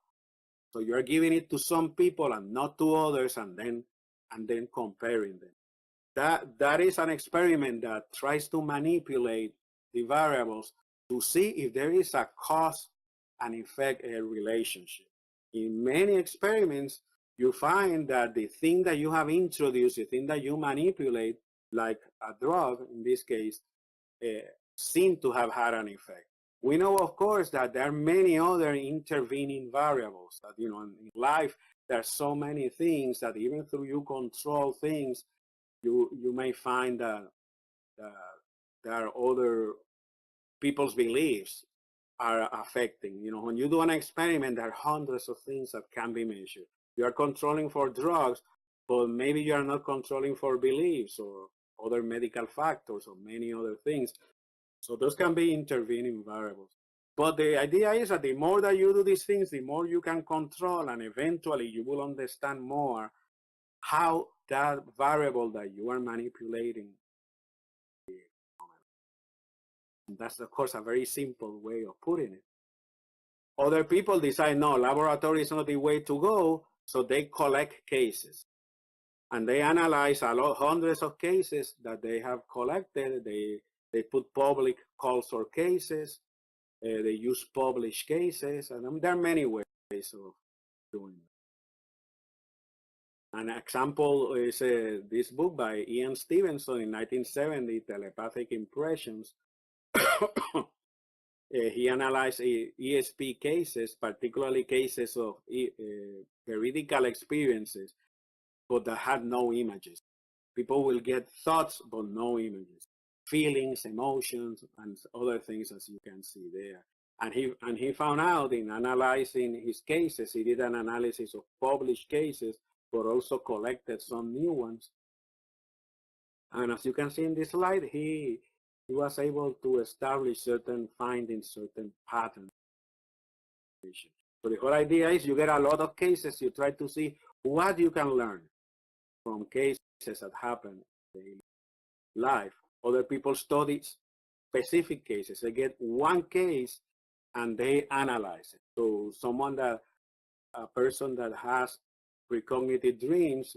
So you are giving it to some people and not to others, and then comparing them. That is an experiment that tries to manipulate the variables to see if there is a cause and effect relationship. In many experiments, you find that the thing that you have introduced, the thing that you manipulate, like a drug in this case, seem to have had an effect. We know, of course, that there are many other intervening variables. That in life there are so many things that even though you control things, you may find that there are other people's beliefs are affecting. When you do an experiment, there are hundreds of things that can be measured. You are controlling for drugs, but maybe you are not controlling for beliefs or other medical factors or many other things. So those can be intervening variables. But the idea is that the more that you do these things, the more you can control, and eventually you will understand more how that variable that you are manipulating. And that's, of course, a very simple way of putting it. Other people decide, no, laboratory is not the way to go, so they collect cases. And they analyze hundreds of cases that they have collected. They put public calls for cases. They use published cases. And there are many ways of doing it. An example is this book by Ian Stevenson in 1970, Telepathic Impressions. He analyzed ESP cases, particularly cases of veridical experiences, but that had no images. People will get thoughts, but no images. Feelings, emotions, and other things, as you can see there. And he found out in analyzing his cases, he did an analysis of published cases, but also collected some new ones. And as you can see in this slide, he was able to establish certain findings, certain patterns. So the whole idea is you get a lot of cases, you try to see what you can learn from cases that happen in life. Other people study specific cases. They get one case and they analyze it. So a person that has precognitive dreams,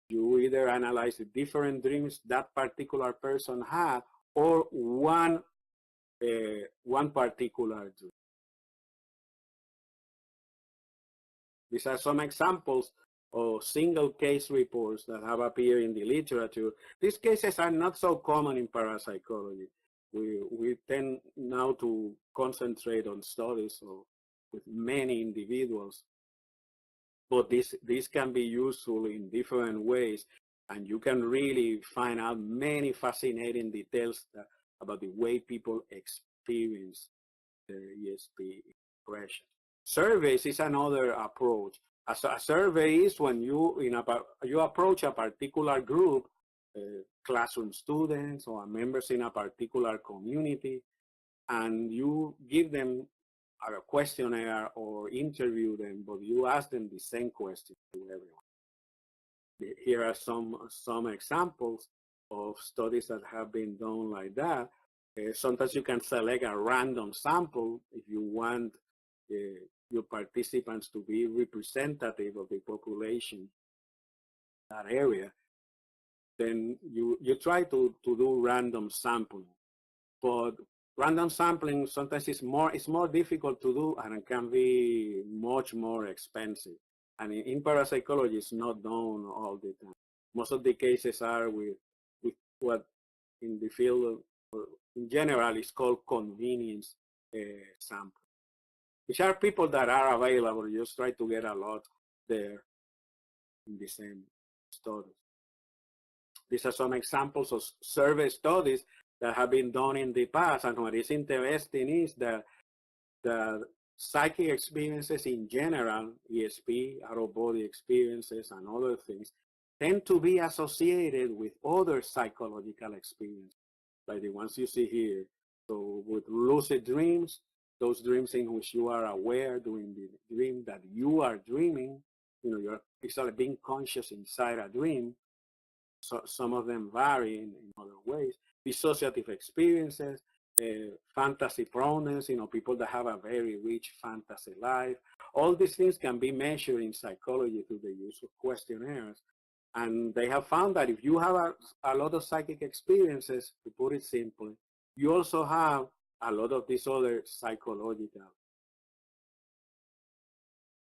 you either analyze the different dreams that particular person had, or one particular dream. These are some examples or single case reports that have appeared in the literature. These cases are not so common in parapsychology. We tend now to concentrate on studies with many individuals, but this can be useful in different ways, and you can really find out many fascinating details about the way people experience their ESP impression. Surveys is another approach. A survey is when you approach a particular group, classroom students or members in a particular community, and you give them a questionnaire or interview them, but you ask them the same question to everyone. Here are some examples of studies that have been done like that. Sometimes you can select a random sample if you want your participants to be representative of the population in that area. Then you try to do random sampling. But random sampling sometimes it's more difficult to do, and it can be much more expensive. And in parapsychology, it's not done all the time. Most of the cases are with what in the field in general is called convenience sampling, which are people that are available. You just try to get a lot there in the same studies. These are some examples of survey studies that have been done in the past, and what is interesting is that the psychic experiences in general, ESP, out-of-body experiences, and other things, tend to be associated with other psychological experiences, like the ones you see here. So with lucid dreams, those dreams in which you are aware during the dream that you are dreaming, you're actually being conscious inside a dream. So some of them vary in other ways. Dissociative experiences, fantasy proneness, people that have a very rich fantasy life. All these things can be measured in psychology through the use of questionnaires. And they have found that if you have a lot of psychic experiences, to put it simply, you also have a lot of these other psychological.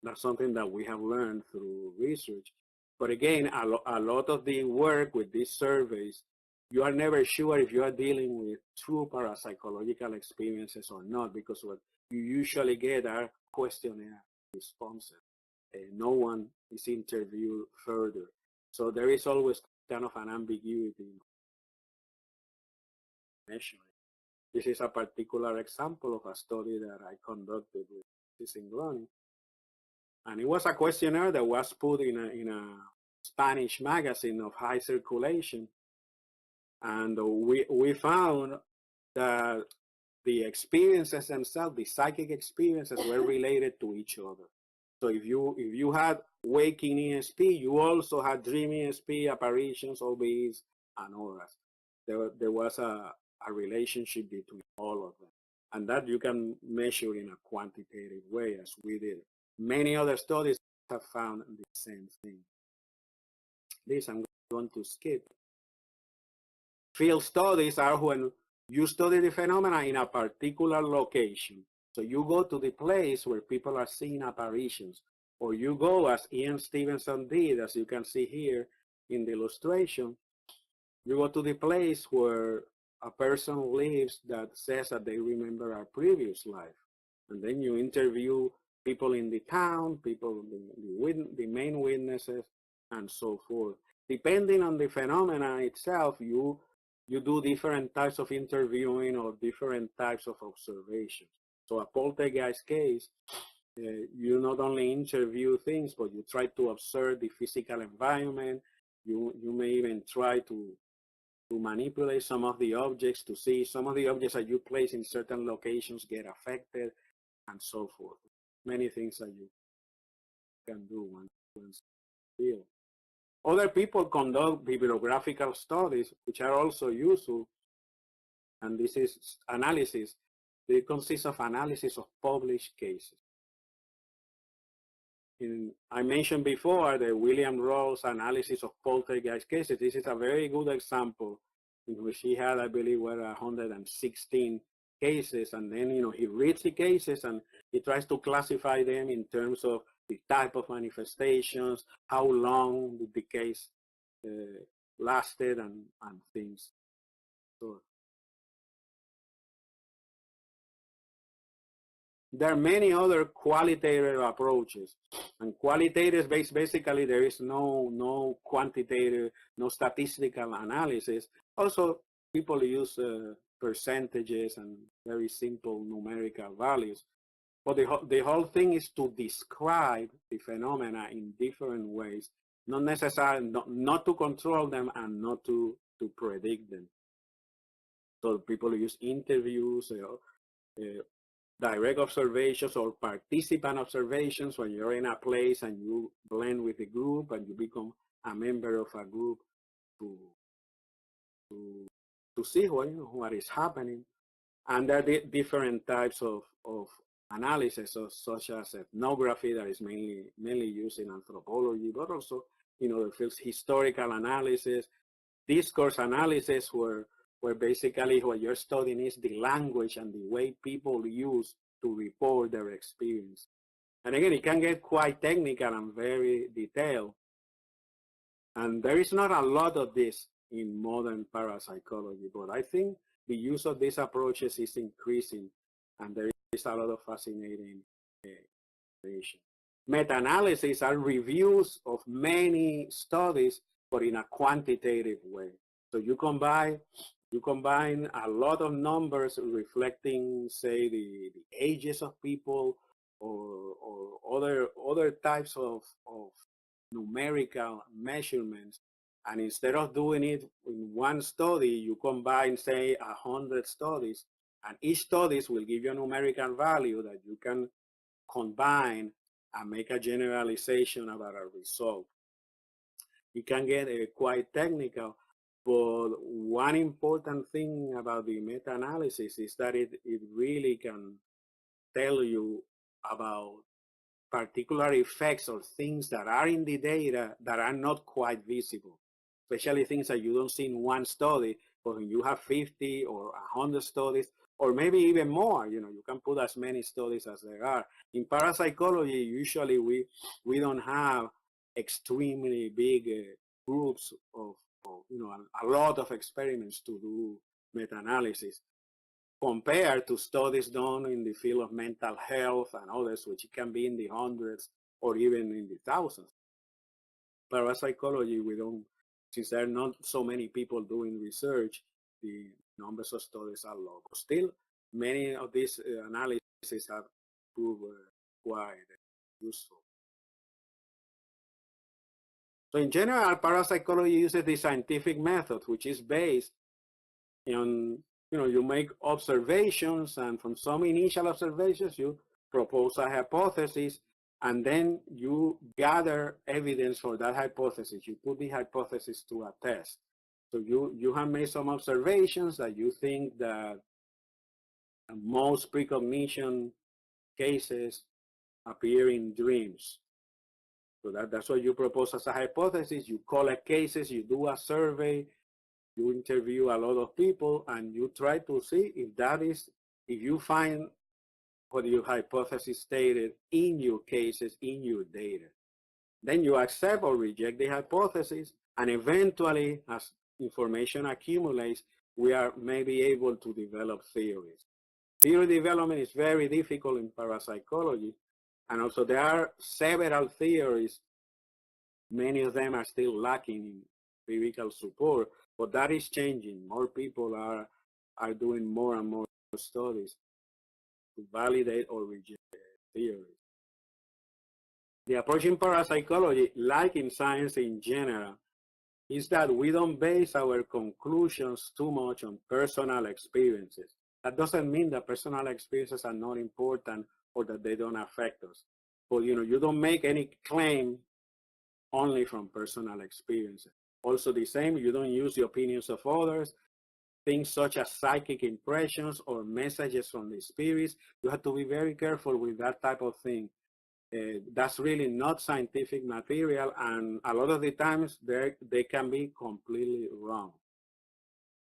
That's something that we have learned through research. But again, a lot of the work with these surveys, you are never sure if you are dealing with true parapsychological experiences or not, because what you usually get are questionnaire responses. No one is interviewed further. So there is always kind of an ambiguity in measuring. This is a particular example of a study that I conducted with this in learning. And it was a questionnaire that was put in a Spanish magazine of high circulation. And we found that the experiences themselves, the psychic experiences, were related to each other. So if you had waking ESP, you also had dream ESP, apparitions, OBs, and auras. There was a relationship between all of them. And that you can measure in a quantitative way, as we did. Many other studies have found the same thing. This I'm going to skip. Field studies are when you study the phenomena in a particular location. So you go to the place where people are seeing apparitions, or you go, as Ian Stevenson did, as you can see here in the illustration, you go to the place where a person lives that says that they remember a previous life. And then you interview people in the town, people, the main witnesses, and so forth. Depending on the phenomena itself, you do different types of interviewing or different types of observations. So a poltergeist case, you not only interview things, but you try to observe the physical environment. You may even try to manipulate some of the objects to see some of the objects that you place in certain locations get affected, and so forth. Many things that you can do once field. Other people conduct bibliographical studies, which are also useful, and this is analysis. They consist of analysis of published cases. I mentioned before the William Ross analysis of poltergeist cases. This is a very good example in which he had, I believe, 116 cases, and then he reads the cases and It tries to classify them in terms of the type of manifestations, how long the case lasted, and things. So there are many other qualitative approaches, and qualitative basically there is no quantitative, no statistical analysis. Also, people use percentages and very simple numerical values. But the whole thing is to describe the phenomena in different ways, not necessarily not to control them and not to predict them. So people use interviews, direct observations or participant observations when you're in a place and you blend with the group and you become a member of a group to see what is happening. And there are different types of analysis, such as ethnography, that is mainly used in anthropology, but also in other fields, historical analysis, discourse analysis, where basically what you're studying is the language and the way people use to report their experience. And again, it can get quite technical and very detailed. And there is not a lot of this in modern parapsychology, but I think the use of these approaches is increasing, and there is a lot of fascinating information. Meta-analysis are reviews of many studies, but in a quantitative way. So you combine a lot of numbers reflecting, say, the ages of people, or other types of numerical measurements, and instead of doing it in one study, you combine, say, 100 studies, and each studies will give you a numerical value that you can combine and make a generalization about a result. It can get quite technical, but one important thing about the meta-analysis is that it really can tell you about particular effects or things that are in the data that are not quite visible, especially things that you don't see in one study, but when you have 50 or 100 studies, or maybe even more, you can put as many studies as there are. In parapsychology, usually we don't have extremely big groups of a lot of experiments to do meta-analysis, compared to studies done in the field of mental health and others, which can be in the hundreds or even in the thousands. Parapsychology, since there are not so many people doing research, the numbers of studies are low. But still, many of these analyses have proved quite useful. So in general, parapsychology uses the scientific method, which is based on, you make observations, and from some initial observations, you propose a hypothesis, and then you gather evidence for that hypothesis. You put the hypothesis to a test. So you have made some observations that you think that most precognition cases appear in dreams. So that's what you propose as a hypothesis. You collect cases, you do a survey, you interview a lot of people, and you try to see if you find what your hypothesis stated in your cases, in your data. Then you accept or reject the hypothesis, and eventually, as information accumulates, we are maybe able to develop theories. Theory development is very difficult in parapsychology, and also there are several theories. Many of them are still lacking in empirical support, but that is changing. More people are doing more and more studies to validate or reject theories. The approach in parapsychology, like in science in general, is that we don't base our conclusions too much on personal experiences. That doesn't mean that personal experiences are not important or that they don't affect us. But you don't make any claim only from personal experiences. Also the same, you don't use the opinions of others, things such as psychic impressions or messages from the spirits. You have to be very careful with that type of thing. That's really not scientific material, and a lot of the times they can be completely wrong.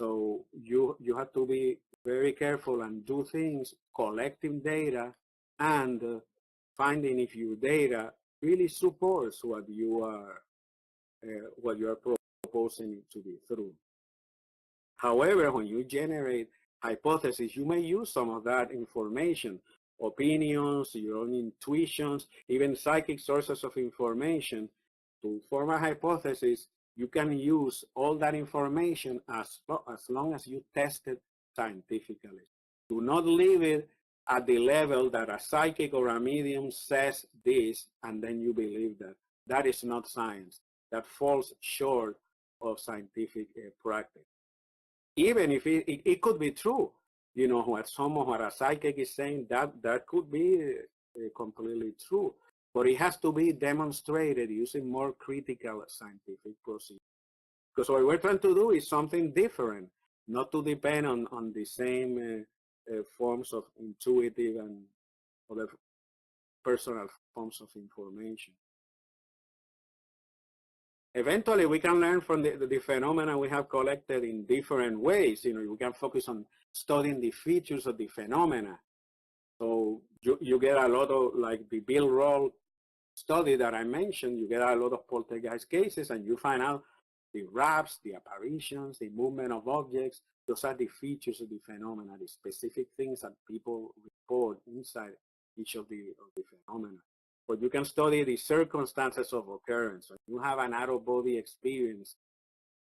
So you have to be very careful and do things, collecting data and finding if your data really supports what you are proposing to be true. However, when you generate hypotheses, you may use some of that information, opinions, your own intuitions, even psychic sources of information to form a hypothesis. You can use all that information as long as you test it scientifically. Do not leave it at the level that a psychic or a medium says this and then you believe that. That is not science. That falls short of scientific practice. Even if it could be true, you know, what a psychic is saying, that could be completely true. But it has to be demonstrated using more critical scientific procedures. Because what we're trying to do is something different, not to depend on the same forms of intuitive and other personal forms of information. Eventually, we can learn from the phenomena we have collected in different ways. You know, we can focus on studying the features of the phenomena. So you get a lot of, like the Bill Roll study that I mentioned, you get a lot of poltergeist cases and you find out the raps, the apparitions, the movement of objects. Those are the features of the phenomena, the specific things that people report inside each of the phenomena. But you can study the circumstances of occurrence. You have an out-of-body experience.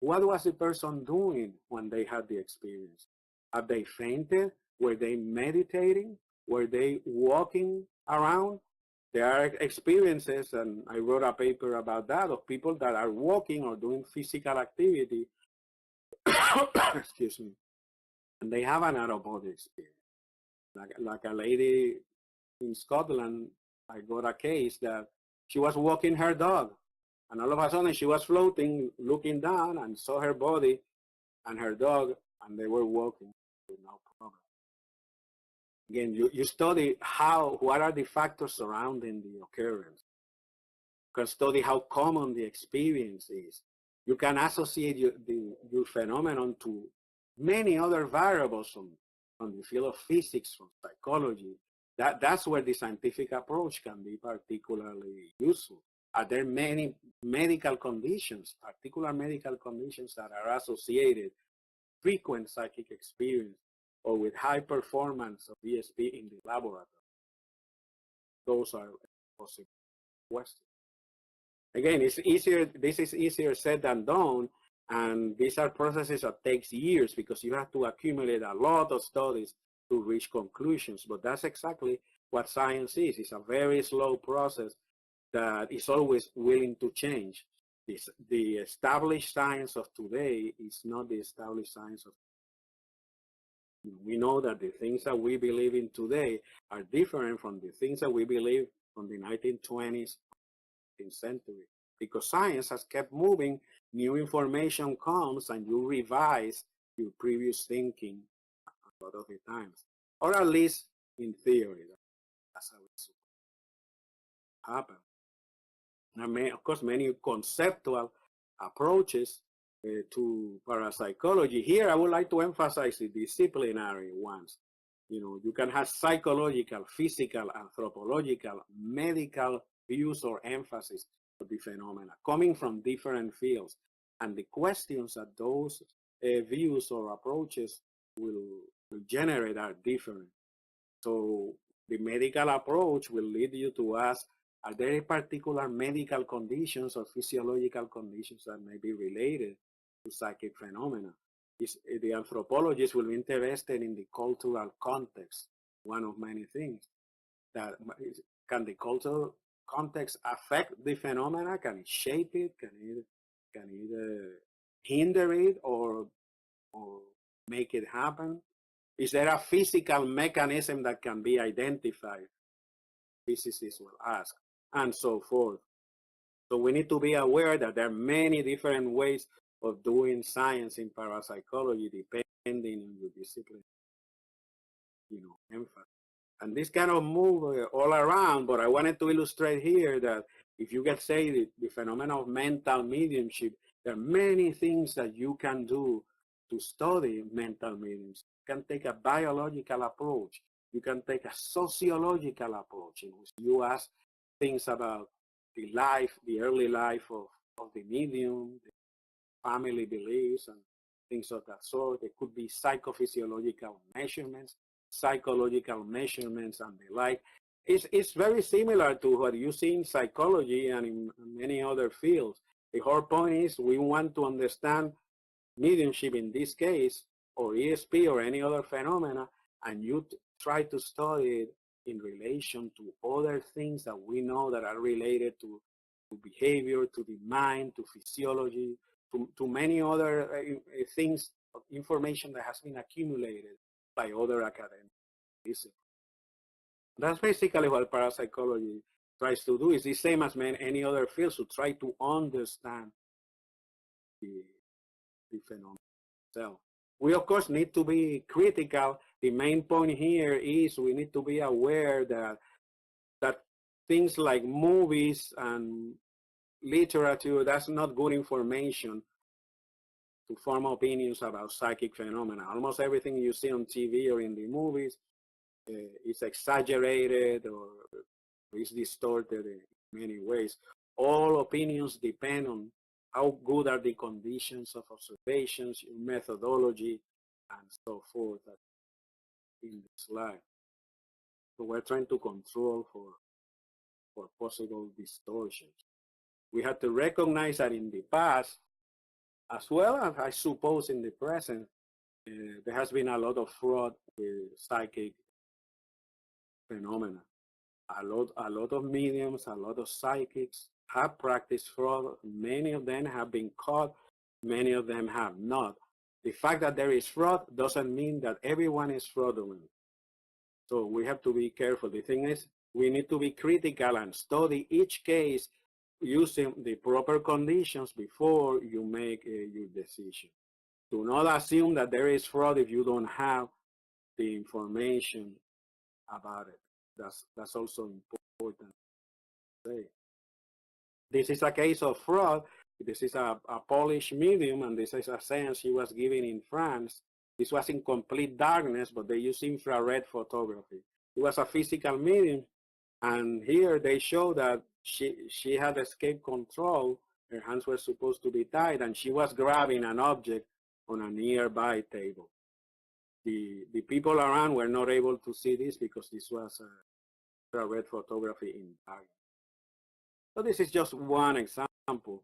What was the person doing when they had the experience? Have they fainted? Were they meditating? Were they walking around? There are experiences, and I wrote a paper about that, of people that are walking or doing physical activity, excuse me, and they have an out-of-body experience. Like a lady in Scotland, I got a case that she was walking her dog, and all of a sudden she was floating, looking down, and saw her body and her dog, and they were walking with no problem. Again, you study what are the factors surrounding the occurrence. You can study how common the experience is. You can associate your phenomenon to many other variables from the field of physics, from psychology. That's where the scientific approach can be particularly useful. Are there many medical conditions, particular medical conditions that are associated with frequent psychic experience or with high performance of ESP in the laboratory? Those are possible questions. Again, it's easier. This is easier said than done, and these are processes that takes years because you have to accumulate a lot of studies to reach conclusions. But that's exactly what science is. It's a very slow process that is always willing to change. The established science of today is not the established science of today. We know that the things that we believe in today are different from the things that we believe from the 1920s, 19th century. Because science has kept moving, new information comes and you revise your previous thinking a lot of the times. Or at least in theory, that's how it's supposed to happen. And of course, many conceptual approaches to parapsychology. Here, I would like to emphasize the disciplinary ones. You know, you can have psychological, physical, anthropological, medical views or emphasis of the phenomena coming from different fields. And the questions that those views or approaches will generate are different. So the medical approach will lead you to ask, are there particular medical conditions or physiological conditions that may be related to psychic phenomena? The anthropologist will be interested in the cultural context, one of many things. Can the cultural context affect the phenomena? Can it shape it? Can it hinder it or make it happen? Is there a physical mechanism that can be identified? Physicists will ask, and so forth. So we need to be aware that there are many different ways of doing science in parapsychology depending on your discipline, emphasis. And this kind of move all around, but I wanted to illustrate here that if you can say the phenomenon of mental mediumship, there are many things that you can do to study mental mediumship. You can take a biological approach. You can take a sociological approach in which you ask things about the life, the early life of the medium, the family beliefs, and things of that sort. There could be psychophysiological measurements, psychological measurements, and the like. It's very similar to what you see in psychology and in many other fields. The whole point is we want to understand mediumship in this case, or ESP or any other phenomena, and you try to study it in relation to other things that we know that are related to behavior, to the mind, to physiology, to many other things, information that has been accumulated by other academics. That's basically what parapsychology tries to do. It's the same as any other field, to try to understand the phenomenon itself. We, of course, need to be critical. The main point here is we need to be aware that things like movies and literature, that's not good information to form opinions about psychic phenomena. Almost everything you see on TV or in the movies is exaggerated or is distorted in many ways. All opinions depend on how good are the conditions of observations, your methodology, and so forth in the slide. So we're trying to control for possible distortions. We have to recognize that in the past, as well as I suppose in the present, there has been a lot of fraud with psychic phenomena. A lot of mediums, a lot of psychics have practiced fraud. Many of them have been caught. Many of them have not. The fact that there is fraud doesn't mean that everyone is fraudulent. So we have to be careful. The thing is, we need to be critical and study each case using the proper conditions before you make your decision. Do not assume that there is fraud if you don't have the information about it. That's also important to say. This is a case of fraud. This is a Polish medium, and this is a seance she was giving in France. This was in complete darkness, but they used infrared photography. It was a physical medium, and here they show that she had escape control. Her hands were supposed to be tied, and she was grabbing an object on a nearby table. The people around were not able to see this because this was infrared photography in darkness. So this is just one example,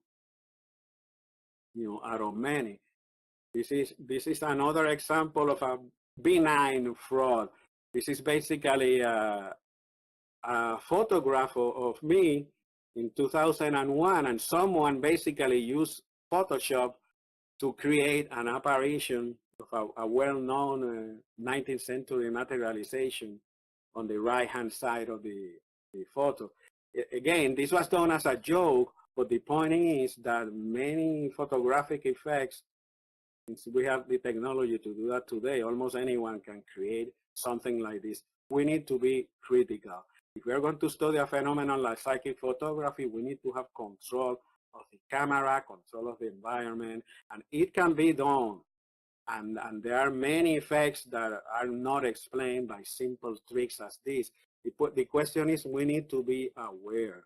out of many. This is another example of a benign fraud. This is basically a photograph of me in 2001, and someone basically used Photoshop to create an apparition of a well-known 19th century materialization on the right-hand side of the photo. Again, this was done as a joke, but the point is that many photographic effects, since we have the technology to do that today, almost anyone can create something like this. We need to be critical. If we are going to study a phenomenon like psychic photography, we need to have control of the camera, control of the environment, and it can be done. And there are many effects that are not explained by simple tricks as this. The question is, we need to be aware.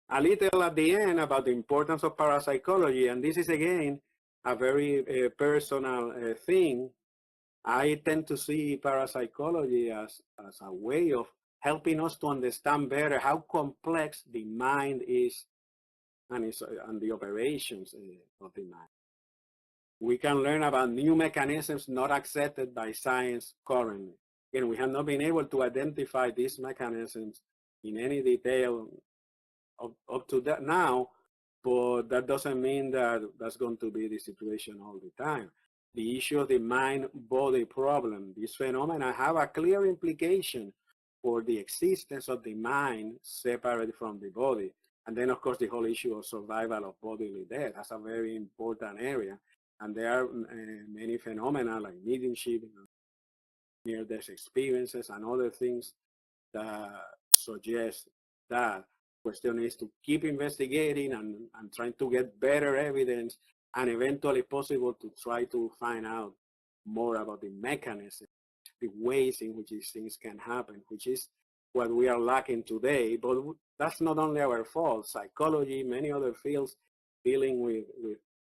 A little at the end about the importance of parapsychology, and this is again a very personal thing. I tend to see parapsychology as a way of helping us to understand better how complex the mind is and the operations of the mind. We can learn about new mechanisms not accepted by science currently. Again, we have not been able to identify these mechanisms in any detail up to that now, but that doesn't mean that that's going to be the situation all the time. The issue of the mind-body problem, these phenomena have a clear implication for the existence of the mind separate from the body. And then, of course, the whole issue of survival of bodily death. That's a very important area. And there are many phenomena like mediumship, near-death experiences, and other things that suggest that. Question is to keep investigating and trying to get better evidence, and eventually possible to try to find out more about the mechanism, the ways in which these things can happen, which is what we are lacking today. But that's not only our fault. Psychology, many other fields dealing with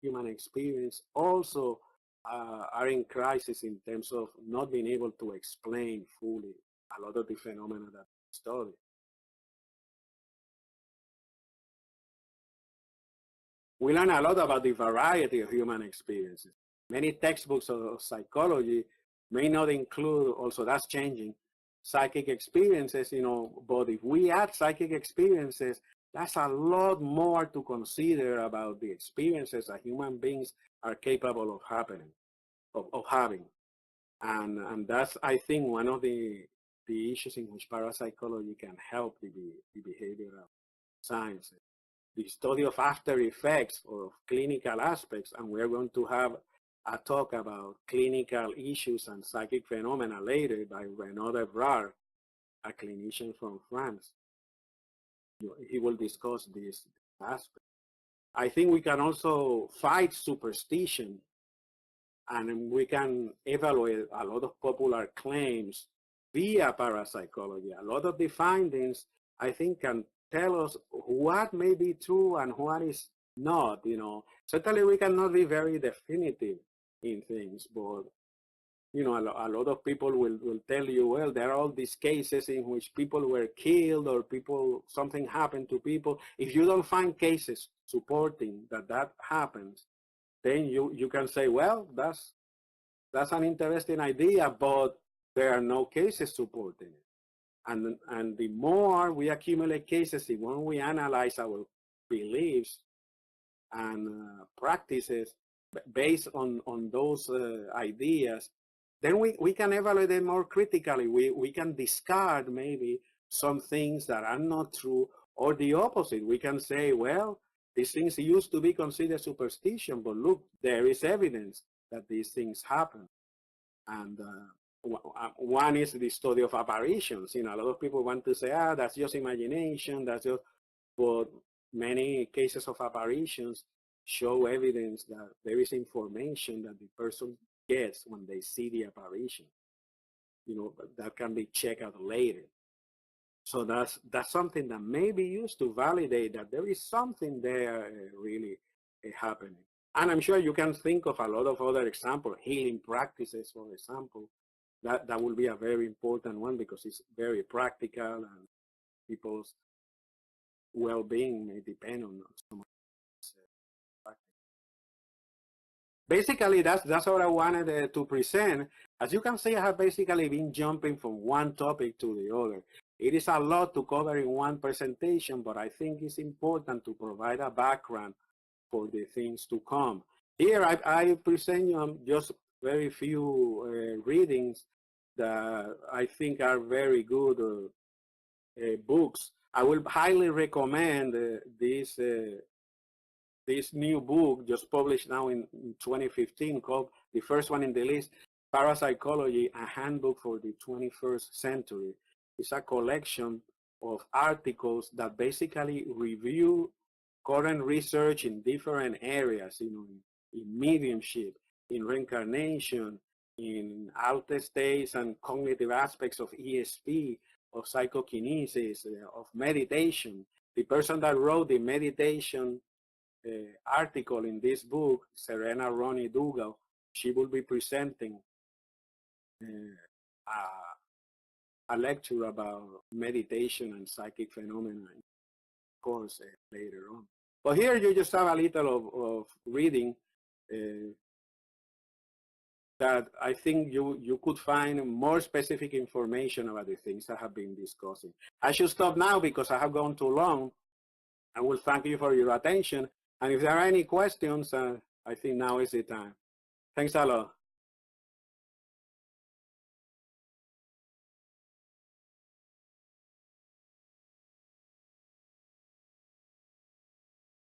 human experience also are in crisis in terms of not being able to explain fully a lot of the phenomena that we study. We learn a lot about the variety of human experiences. Many textbooks of psychology may not include, also that's changing, psychic experiences, but if we add psychic experiences, that's a lot more to consider about the experiences that human beings are capable of having. And that's, I think, one of the issues in which parapsychology can help the behavioral sciences. The study of after effects or of clinical aspects, and we're going to have a talk about clinical issues and psychic phenomena later by Renaud Evrard, a clinician from France. He will discuss this aspect. I think we can also fight superstition, and we can evaluate a lot of popular claims via parapsychology. A lot of the findings, I think, can tell us what may be true and what is not. Certainly we cannot be very definitive in things, but a lot of people will tell you, well, there are all these cases in which people were killed or something happened to people. If you don't find cases supporting that happens, then you can say, well, that's an interesting idea, but there are no cases supporting it. And the more we accumulate cases, the more we analyze our beliefs and practices based on those ideas, then we can evaluate them more critically. We can discard maybe some things that are not true, or the opposite. We can say, well, these things used to be considered superstition, but look, there is evidence that these things happen. And one is the study of apparitions. A lot of people want to say, that's just imagination, but many cases of apparitions show evidence that there is information that the person gets when they see the apparition. That can be checked out later. So that's something that may be used to validate that there is something there really happening. And I'm sure you can think of a lot of other examples, healing practices, for example. That will be a very important one because it's very practical and people's well-being may depend on some of these practices. Basically, that's what I wanted to present. As you can see, I have basically been jumping from one topic to the other. It is a lot to cover in one presentation, but I think it's important to provide a background for the things to come. Here, I present you just very few readings that I think are very good books. I will highly recommend this new book just published now in 2015 called, the first one in the list, Parapsychology, a Handbook for the 21st Century. It's a collection of articles that basically review current research in different areas, in mediumship, in reincarnation, in altered states and cognitive aspects of ESP, of psychokinesis, of meditation. The person that wrote the meditation article in this book, Serena Ronnie Dougal, she will be presenting a lecture about meditation and psychic phenomena, of course, later on. But here you just have a little of reading that I think you could find more specific information about the things I have been discussing. I should stop now because I have gone too long. I will thank you for your attention. And if there are any questions, I think now is the time. Thanks a lot.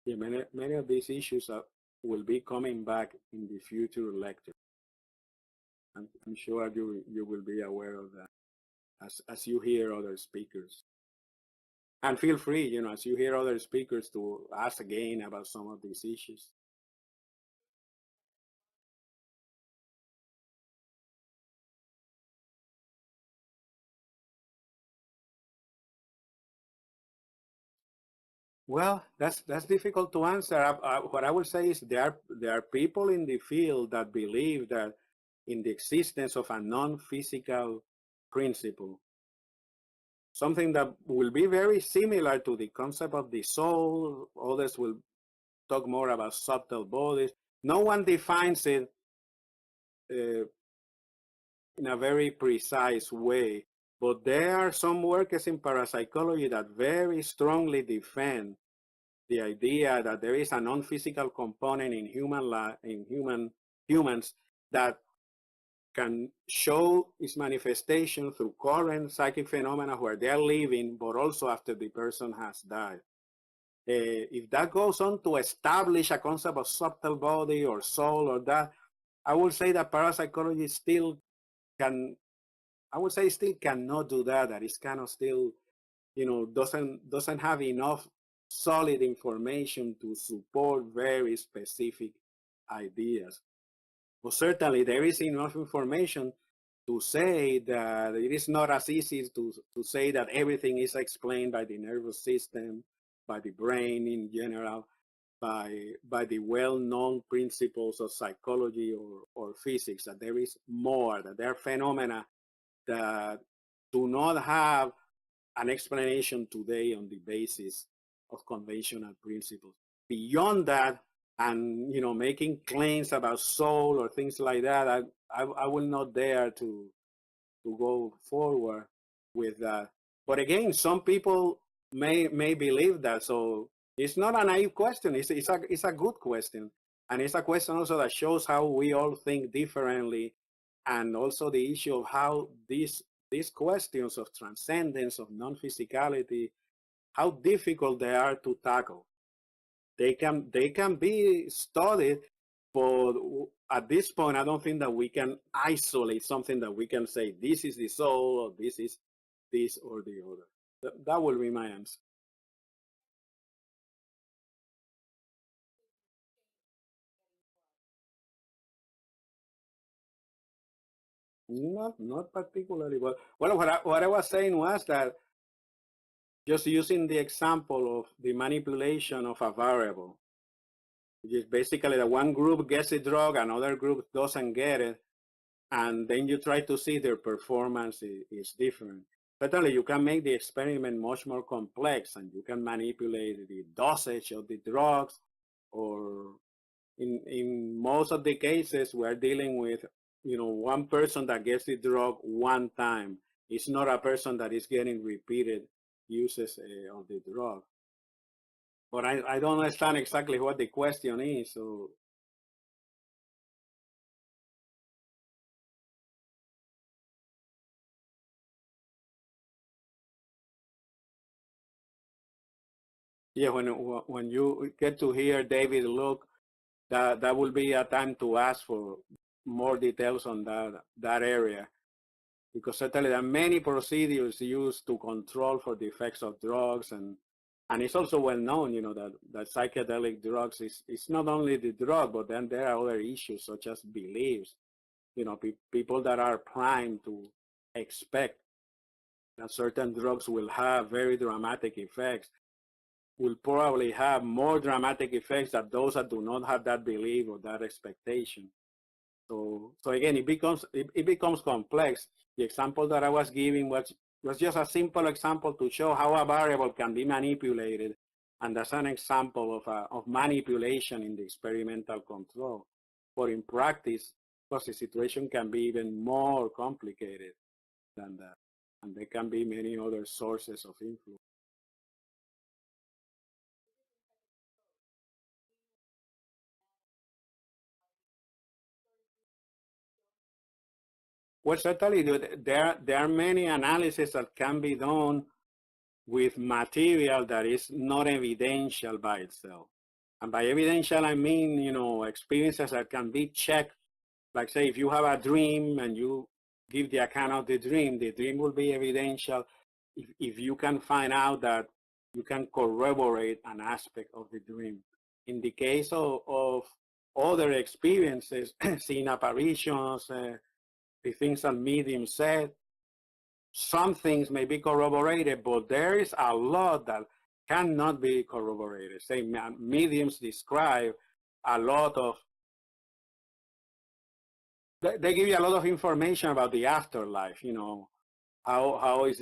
Yeah, many of these issues will be coming back in the future lecture. I'm sure you will be aware of that as you hear other speakers. And feel free, you know, as you hear other speakers, to ask again about some of these issues. Well, that's difficult to answer. What I would say is there are people in the field that believe that in the existence of a non-physical principle, something that will be very similar to the concept of the soul. Others will talk more about subtle bodies. No one defines it uh, in a very precise way, but there are some workers in parapsychology that very strongly defend the idea that there is a non-physical component in human life, in humans, that can show its manifestation through current psychic phenomena where they are living, but also after the person has died. If that goes on to establish a concept of subtle body or soul or that, I would say that parapsychology still can, I would say still cannot do that. That is kind of still, you know, doesn't have enough solid information to support very specific ideas. But certainly there is enough information to say that it is not as easy to say that everything is explained by the nervous system, by the brain in general, by the well-known principles of psychology or physics, that there is more, that there are phenomena that do not have an explanation today on the basis of conventional principles. Beyond that, and you know, making claims about soul or things like that, I will not dare to go forward with that. But again, some people may believe that. So it's not a naive question. It's a good question, and it's a question also that shows how we all think differently, and also the issue of how these questions of transcendence, of non-physicality, how difficult they are to tackle. They can be studied, but at this point, I don't think that we can isolate something that we can say this is the soul or this is this or the other. That will be my answer. Not particularly. Well, what I was saying was that just using the example of the manipulation of a variable, which is basically that one group gets a drug, another group doesn't get it, and then you try to see their performance is different. Certainly, you can make the experiment much more complex, and you can manipulate the dosage of the drugs, or in most of the cases, we're dealing with, you know, one person that gets the drug one time. It's not a person that is getting repeated uses of the drug. But I don't understand exactly what the question is. So yeah, when you get to hear David look, that will be a time to ask for more details on that area, because certainly there are many procedures used to control for the effects of drugs, and it's also well known, you know, that psychedelic drugs is not only the drug, but then there are other issues such as beliefs. You know, people that are primed to expect that certain drugs will have very dramatic effects will probably have more dramatic effects than those that do not have that belief or that expectation. So again, it becomes complex. The example that I was giving was just a simple example to show how a variable can be manipulated, and that's an example of manipulation in the experimental control. But in practice, because the situation can be even more complicated than that, and there can be many other sources of influence. Well, certainly there are many analyses that can be done with material that is not evidential by itself. And by evidential, I mean, you know, experiences that can be checked. Like say, if you have a dream and you give the account of the dream will be evidential if you can find out that you can corroborate an aspect of the dream. In the case of other experiences, seeing apparitions, the things that mediums said, some things may be corroborated, but there is a lot that cannot be corroborated. Say, mediums describe a lot of, they give you a lot of information about the afterlife, you know, how is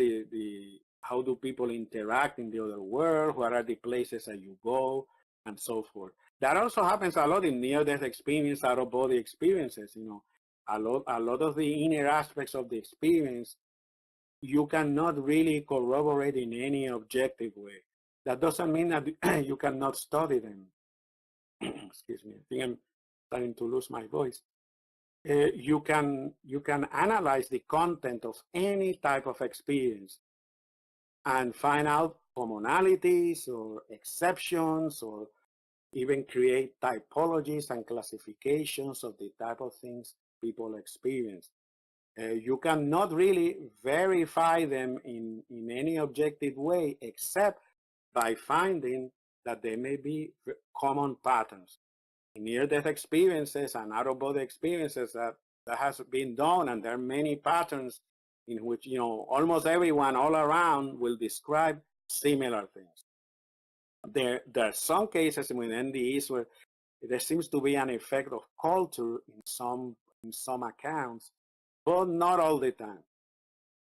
how do people interact in the other world, what are the places that you go, and so forth. That also happens a lot in near-death experience, out-of-body experiences, you know. A lot of the inner aspects of the experience you cannot really corroborate in any objective way. That doesn't mean that you cannot study them. Excuse me, I think I'm starting to lose my voice. You can analyze the content of any type of experience and find out commonalities or exceptions, or even create typologies and classifications of the type of things people experience. You cannot really verify them in any objective way except by finding that there may be common patterns. In near-death experiences and out-of-body experiences that has been done, and there are many patterns in which, you know, almost everyone all around will describe similar things. There are some cases with NDEs where there seems to be an effect of culture in some accounts, but not all the time.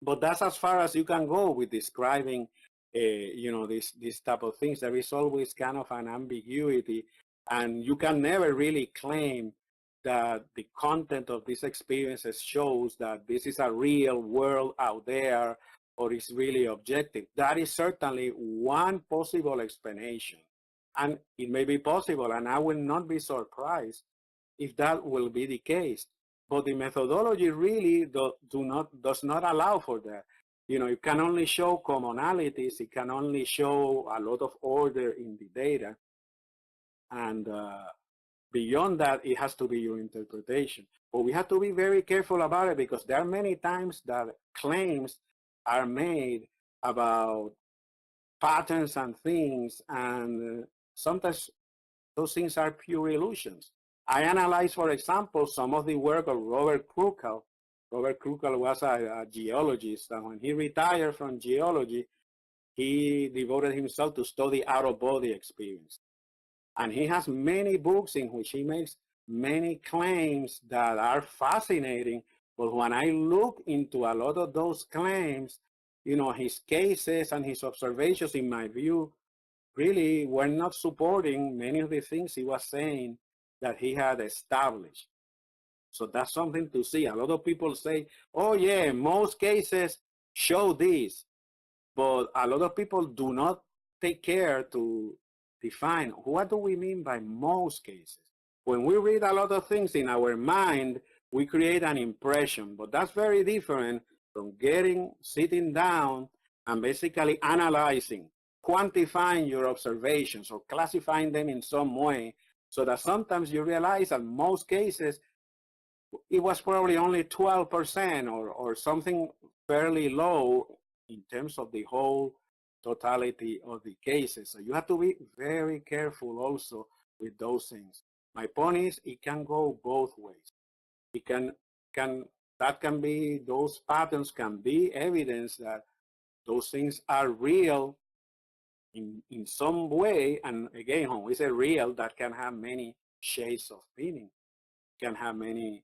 But that's as far as you can go with describing, you know, this type of things. There is always kind of an ambiguity, and you can never really claim that the content of these experiences shows that this is a real world out there or is really objective. That is certainly one possible explanation, and it may be possible, and I will not be surprised if that will be the case. But the methodology really does not allow for that. You know, it can only show commonalities. It can only show a lot of order in the data. And beyond that, it has to be your interpretation. But we have to be very careful about it, because there are many times that claims are made about patterns and things, and sometimes those things are pure illusions. I analyzed, for example, some of the work of Robert Krukel. Robert Krukel was a geologist, and when he retired from geology, he devoted himself to study out-of-body experience. And he has many books in which he makes many claims that are fascinating. But when I look into a lot of those claims, you know, his cases and his observations, in my view, really were not supporting many of the things he was saying that he had established. So that's something to see. A lot of people say, oh yeah, most cases show this, but a lot of people do not take care to define what do we mean by most cases. When we read a lot of things in our mind, we create an impression, but that's very different from sitting down and basically analyzing, quantifying your observations or classifying them in some way, so that sometimes you realize that most cases it was probably only 12% or something fairly low in terms of the whole totality of the cases. So you have to be very careful also with those things. My point is, it can go both ways. It those patterns can be evidence that those things are real in some way. And again, when we say real, that can have many shades of meaning, can have many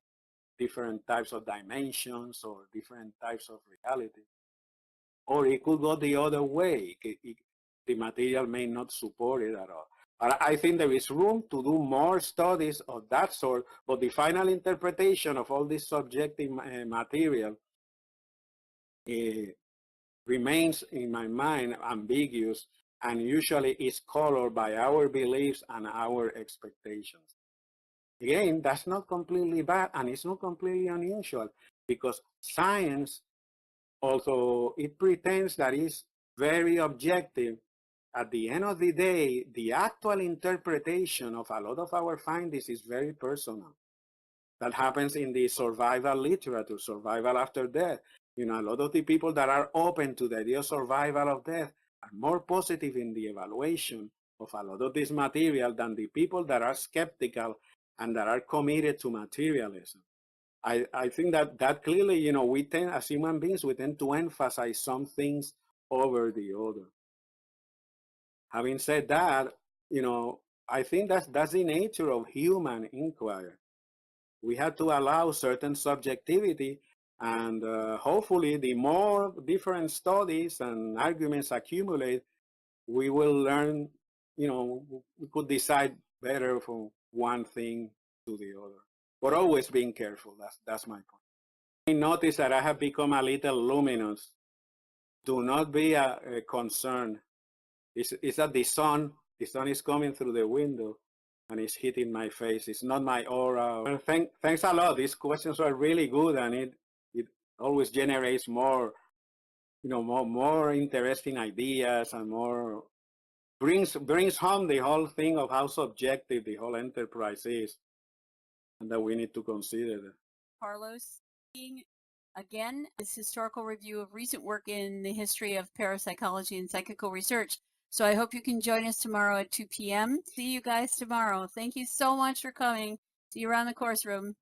different types of dimensions or different types of reality. Or it could go the other way. The material may not support it at all. But I think there is room to do more studies of that sort, but the final interpretation of all this subjective material remains, in my mind, ambiguous, and usually is colored by our beliefs and our expectations. Again, that's not completely bad, and it's not completely unusual, because science, although it pretends that it's very objective, at the end of the day, the actual interpretation of a lot of our findings is very personal. That happens in the survival literature, survival after death. You know, a lot of the people that are open to the idea of survival of death are more positive in the evaluation of a lot of this material than the people that are skeptical and that are committed to materialism. I think that clearly, you know, we tend, as human beings, we tend to emphasize some things over the other. Having said that, you know, I think that's the nature of human inquiry. We have to allow certain subjectivity, and hopefully the more different studies and arguments accumulate, we will learn, you know, we could decide better from one thing to the other. But always being careful, that's my point. I notice that I have become a little luminous. Do not be concerned. It's that the sun is coming through the window and it's hitting my face. It's not my aura. Well, thanks a lot. These questions are really good, and it always generates more, you know, more interesting ideas, and more brings home the whole thing of how subjective the whole enterprise is, and that we need to consider. Carlos, again, this historical review of recent work in the history of parapsychology and psychical research. So I hope you can join us tomorrow at 2 p.m. See you guys tomorrow. Thank you so much for coming. See you around the course room.